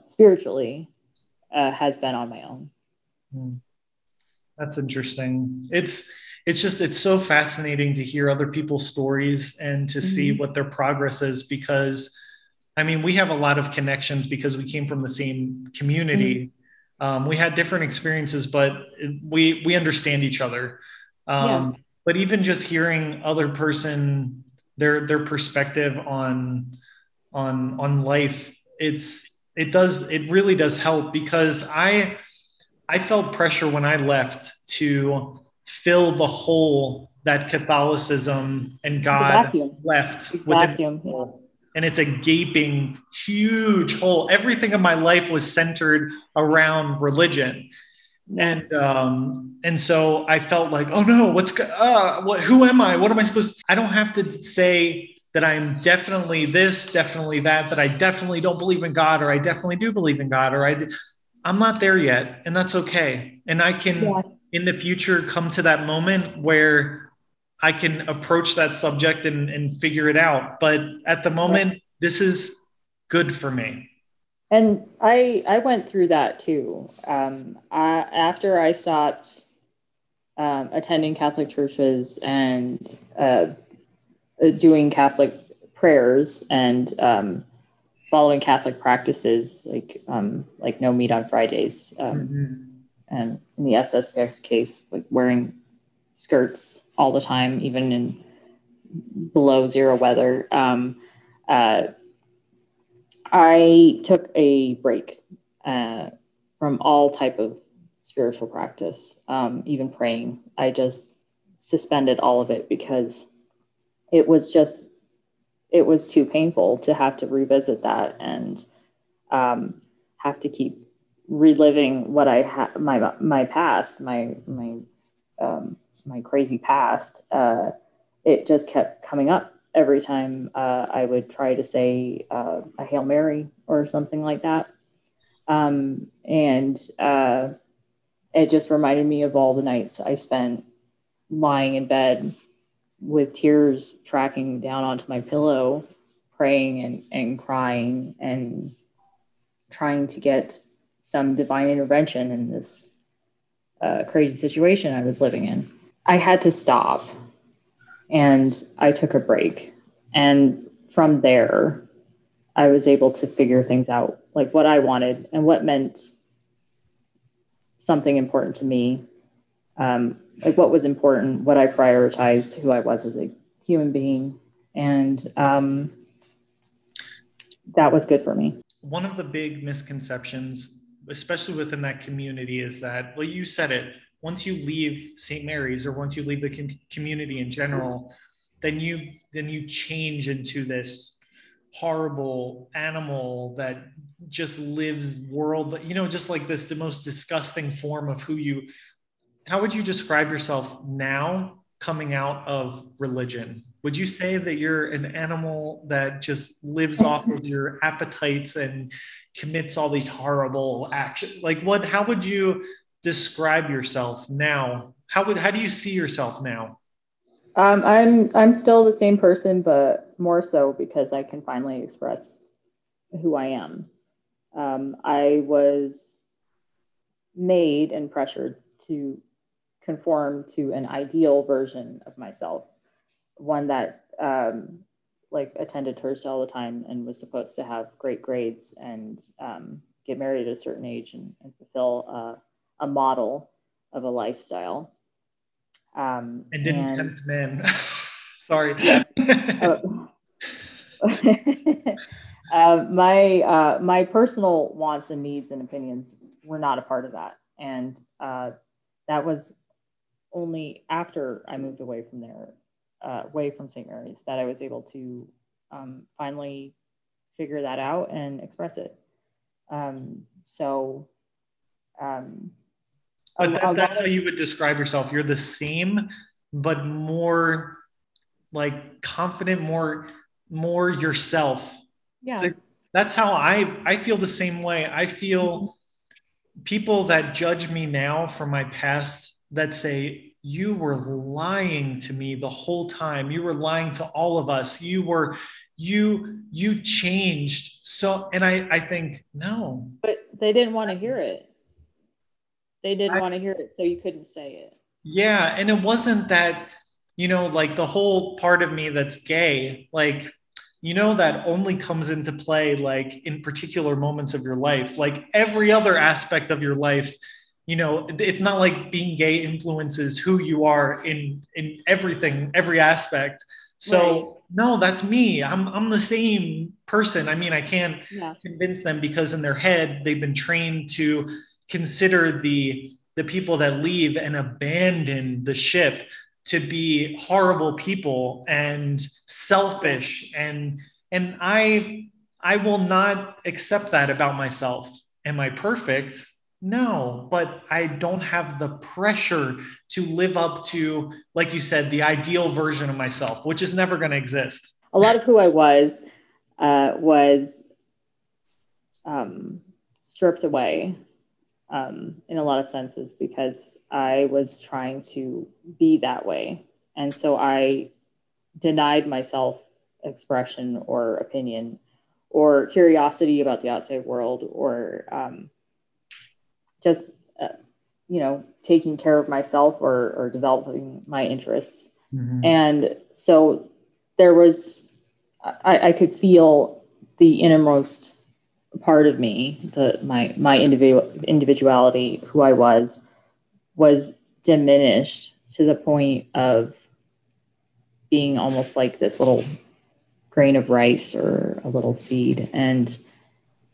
spiritually has been on my own. That's interesting. It's so fascinating to hear other people's stories and to see what their progress is, because I mean, we have a lot of connections because we came from the same community. We had different experiences, but we understand each other. But even just hearing other person, their perspective on life, it really does help, because I felt pressure when I left to fill the hole that Catholicism and God left within. And it's a gaping, huge hole. Everything in my life was centered around religion. And so I felt like, oh no, who am I? What am I supposed to? I don't have to say that I'm definitely this, definitely that I definitely don't believe in God, or I definitely do believe in God, or I'm not there yet. And that's okay. And I can, in the future, come to that moment where I can approach that subject and figure it out. But at the moment, this is good for me. And I went through that too. After I stopped attending Catholic churches and doing Catholic prayers and following Catholic practices, like no meat on Fridays, and in the SSPX case, like wearing skirts all the time, even in below zero weather. I took a break from all type of spiritual practice, even praying. I just suspended all of it because it was too painful to have to revisit that and have to keep reliving what I had, my past, my crazy past. It just kept coming up every time I would try to say a Hail Mary or something like that. And it just reminded me of all the nights I spent lying in bed with tears tracking down onto my pillow, praying and crying and trying to get some divine intervention in this crazy situation I was living in. I had to stop, and I took a break. And from there, I was able to figure things out, like what I wanted and what meant something important to me, like what was important, what I prioritized, who I was as a human being. And that was good for me. One of the big misconceptions, especially within that community, is that, well, you said it, once you leave St. Mary's, or once you leave the community in general, then you change into this horrible animal that just lives world, just like this, the most disgusting form of who you. How would you describe yourself now coming out of religion? Would you say that you're an animal that just lives off of your appetites and commits all these horrible actions? Like how would you describe yourself now? How do you see yourself now? I'm still the same person, but more so because I can finally express who I am. I was made and pressured to conform to an ideal version of myself, one that attended church all the time and was supposed to have great grades and get married at a certain age and fulfill a model of a lifestyle. And didn't tempt men. Sorry. My personal wants and needs and opinions were not a part of that. And that was only after I moved away from there, away from St. Mary's, that I was able to finally figure that out and express it. But that's how you would describe yourself. You're the same, but more like confident, more yourself. Yeah. That's how I feel the same way. I feel people that judge me now from my past that say, you were lying to me the whole time. You were lying to all of us. You changed. So, and I think, no. But they didn't want to hear it. They didn't want to hear it, so you couldn't say it. Yeah. And it wasn't that, like the whole part of me that's gay, like, that only comes into play, like in particular moments of your life, like every other aspect of your life. It's not like being gay influences who you are in everything, every aspect. So right. No, that's me. I'm the same person. I mean, I can't convince them because in their head, they've been trained to consider the people that leave and abandon the ship to be horrible people and selfish. And I will not accept that about myself. Am I perfect? No, but I don't have the pressure to live up to, like you said, the ideal version of myself, which is never going to exist. A lot of who I was stripped away in a lot of senses because I was trying to be that way. And so I denied myself expression or opinion or curiosity about the outside world or just, taking care of myself or developing my interests. Mm-hmm. And so there was, I could feel the innermost part of me, my individuality, who I was diminished to the point of being almost like this little grain of rice or a little seed. And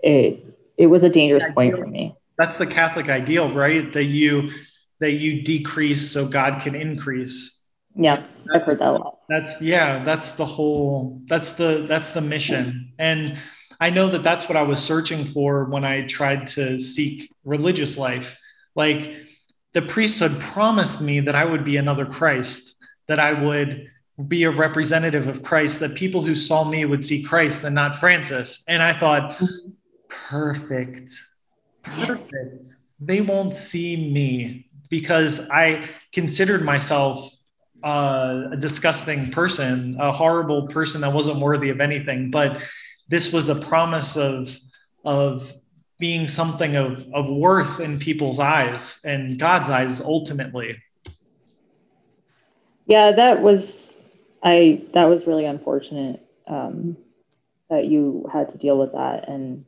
it was a dangerous point for me. That's the Catholic ideal, right? That you decrease so God can increase. Yeah, I've heard that a lot. That's the mission. And I know that that's what I was searching for when I tried to seek religious life. Like, the priesthood promised me that I would be another Christ, that I would be a representative of Christ, that people who saw me would see Christ and not Francis. And I thought, perfect, perfect. They won't see me because I considered myself a disgusting person, a horrible person that wasn't worthy of anything. But this was a promise of being something of worth in people's eyes and God's eyes ultimately. Yeah, that was really unfortunate that you had to deal with that, and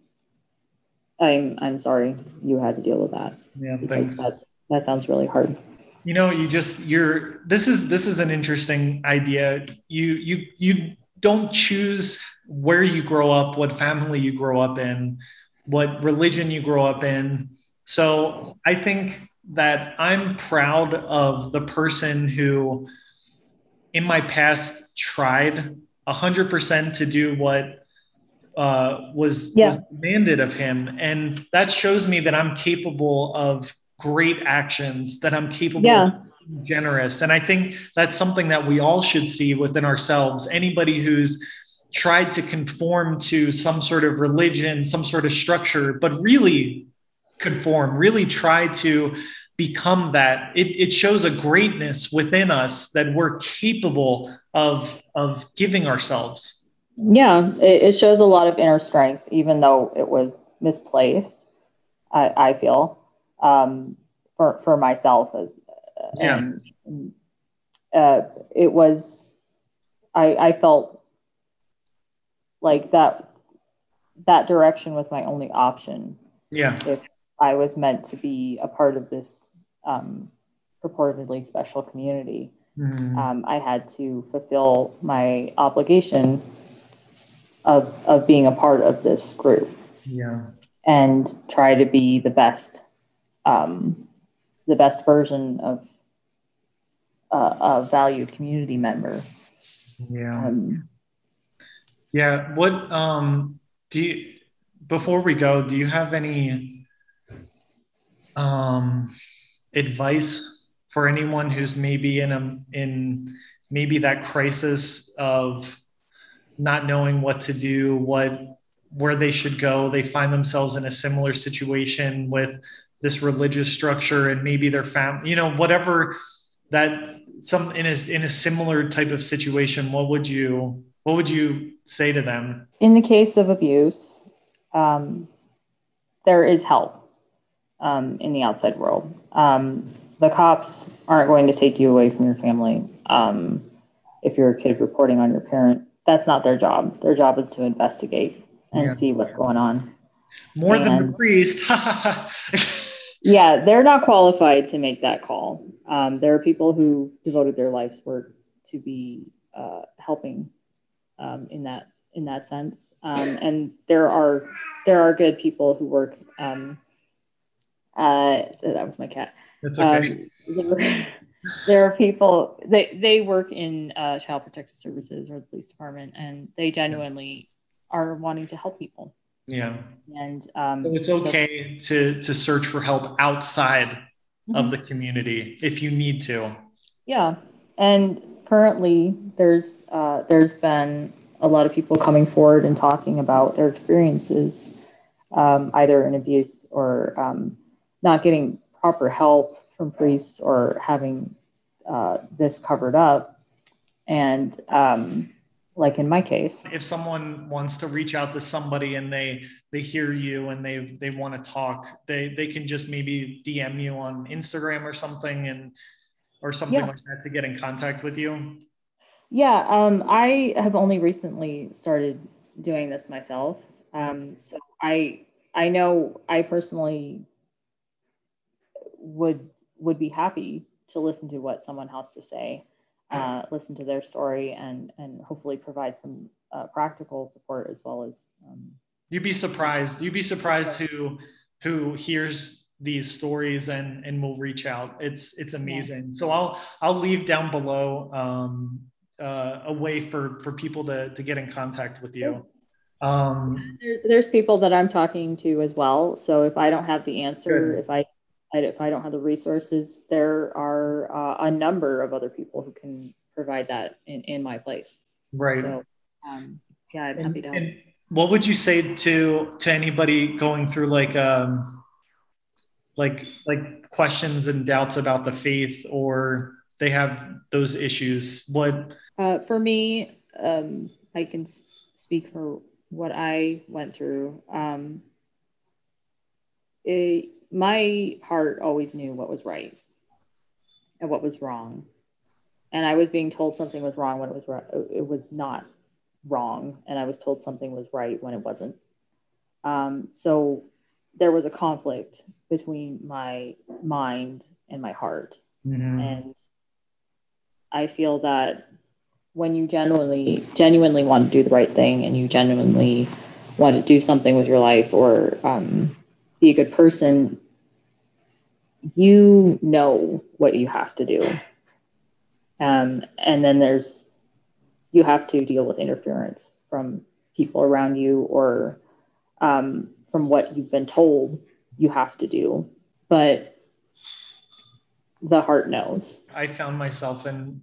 I'm sorry you had to deal with that. Yeah, thanks. That sounds really hard. You know, this is an interesting idea. You don't choose where you grow up, what family you grow up in, what religion you grow up in. So I think that I'm proud of the person who in my past tried 100% to do what was demanded of him. And that shows me that I'm capable of great actions, that I'm capable of being generous. And I think that's something that we all should see within ourselves. Anybody who's tried to conform to some sort of religion, some sort of structure, but really conform, really try to become that, it shows a greatness within us that we're capable of giving ourselves. Yeah, it shows a lot of inner strength, even though it was misplaced. I feel for myself as it was. I felt like that direction was my only option. Yeah, if I was meant to be a part of this purportedly special community, I had to fulfill my obligation of being a part of this group, and try to be the best version of a valued community member. What do you, before we go, do you have any advice for anyone who's maybe in maybe that crisis of not knowing what to do, where they should go? They find themselves in a similar situation with this religious structure, and maybe their family, whatever, that some in a similar type of situation. What would you say to them? In the case of abuse, there is help in the outside world. The cops aren't going to take you away from your family. If you're a kid reporting on your parent, that's not their job. Their job is to investigate and see what's going on. More than the priest. Yeah, they're not qualified to make that call. There are people who devoted their life's work to be helping in that sense, and there are good people who work. That was my cat. That's okay. There are people, they work in Child Protective Services or the police department, and they genuinely are wanting to help people. Yeah. And so it's okay to search for help outside of the community if you need to. Yeah. And currently there's been a lot of people coming forward and talking about their experiences, either in abuse or not getting proper help from priests, or having this covered up. And like in my case, if someone wants to reach out to somebody and they hear you and they want to talk, they can just maybe DM you on Instagram or something, or something like that, to get in contact with you. Yeah, I have only recently started doing this myself. So I know I personally would be happy to listen to what someone has to say, listen to their story, and hopefully provide some practical support as well as. You'd be surprised who hears these stories and will reach out. It's amazing. Yeah. So I'll leave down below a way for people to get in contact with you. There's people that I'm talking to as well. So if I don't have the answer, if I don't have the resources, there are a number of other people who can provide that in my place. Right. So yeah, I'm happy to help. And what would you say to anybody going through like questions and doubts about the faith, or they have those issues? What for me, I can speak for what I went through. My heart always knew what was right and what was wrong, and I was being told something was wrong when it was right. It was not wrong, and I was told something was right when it wasn't. So there was a conflict between my mind and my heart. Mm-hmm. And I feel that when you genuinely want to do the right thing, and you genuinely want to do something with your life, or be a good person, you know what you have to do. And then you have to deal with interference from people around you, or from what you've been told you have to do. But the heart knows. I found myself in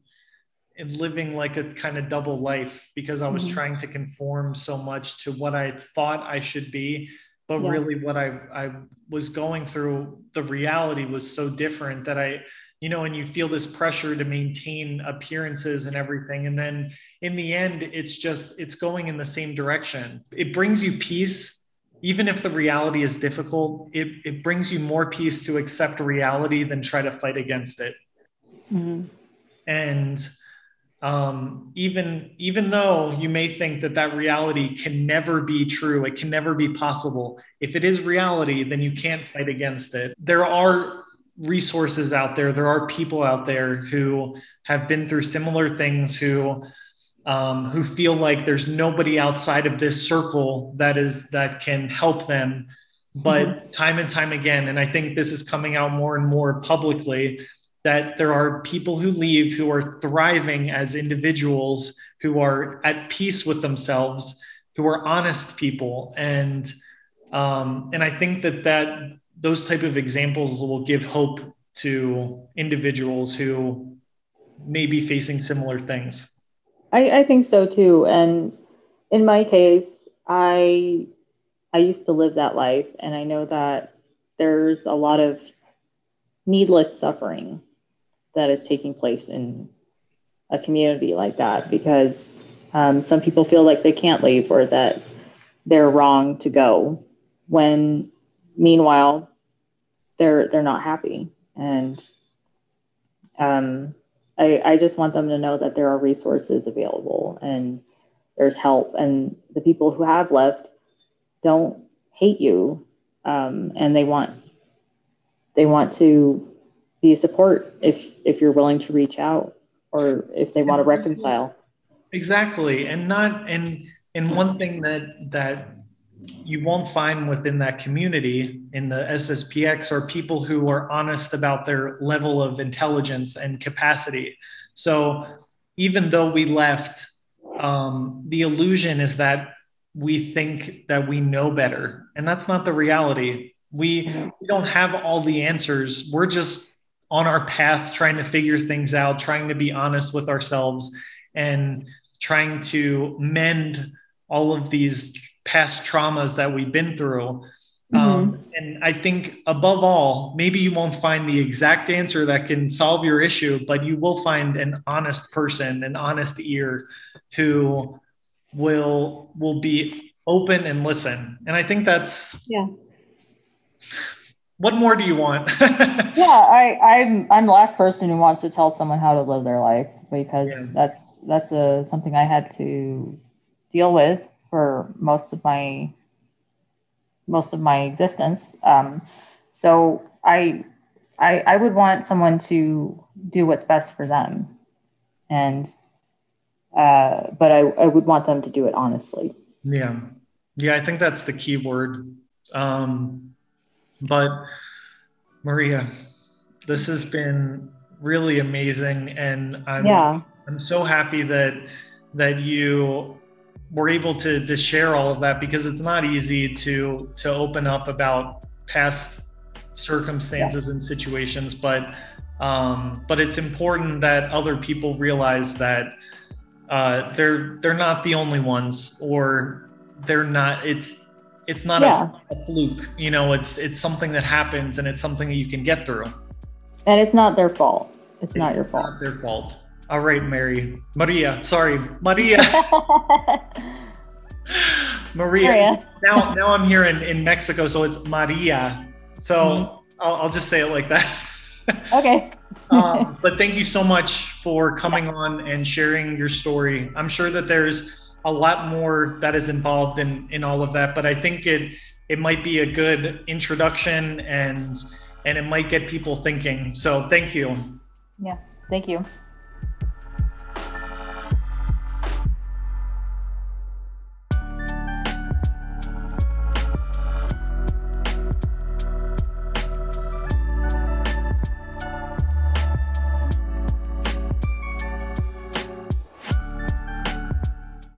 living like a kind of double life, because I was mm-hmm. trying to conform so much to what I thought I should be. But yeah. really what I was going through, the reality was so different that and you feel this pressure to maintain appearances and everything. And then in the end, it's going in the same direction. It brings you peace. Even if the reality is difficult, it brings you more peace to accept reality than try to fight against it. Mm-hmm. And even though you may think that reality can never be true, it can never be possible, if it is reality, then you can't fight against it. There are resources out there. There are people out there who have been through similar things, who feel like there's nobody outside of this circle that can help them. But mm-hmm. time and time again, and I think this is coming out more and more publicly, that there are people who leave who are thriving as individuals, who are at peace with themselves, who are honest people. And I think that those type of examples will give hope to individuals who may be facing similar things. I think so too. And in my case, I used to live that life, and I know that there's a lot of needless suffering that is taking place in a community like that, because some people feel like they can't leave, or that they're wrong to go, when meanwhile they're not happy. And I just want them to know that there are resources available, and there's help, and the people who have left don't hate you, and they want to be a support if you're willing to reach out, or if they want to reconcile. Exactly. And one thing that you won't find within that community in the SSPX are people who are honest about their level of intelligence and capacity. So even though we left, the illusion is that we think that we know better, and that's not the reality. We don't have all the answers. We're just on our path, trying to figure things out, trying to be honest with ourselves, and trying to mend all of these past traumas that we've been through. Mm-hmm. And I think above all, maybe you won't find the exact answer that can solve your issue, but you will find an honest person, an honest ear, who will be open and listen. And I think that's, yeah. What more do you want? Yeah, I'm the last person who wants to tell someone how to live their life, because that's something I had to deal with for most of my existence. So I would want someone to do what's best for them, and but I would want them to do it honestly. Yeah, I think that's the key word. But Maria, this has been really amazing, and I'm so happy that you were able to share all of that, because it's not easy to open up about past circumstances and situations, but it's important that other people realize that they're not the only ones, or they're not. It's not a fluke, you know. It's something that happens, and it's something that you can get through. And it's not their fault. It's not your fault. Not their fault. All right, Maria. Maria. Maria. Now I'm here in Mexico, so it's Maria. So I'll just say it like that. Okay. But thank you so much for coming on and sharing your story. I'm sure that there's a lot more that is involved in all of that, but I think it might be a good introduction, and it might get people thinking. So thank you. Yeah, thank you.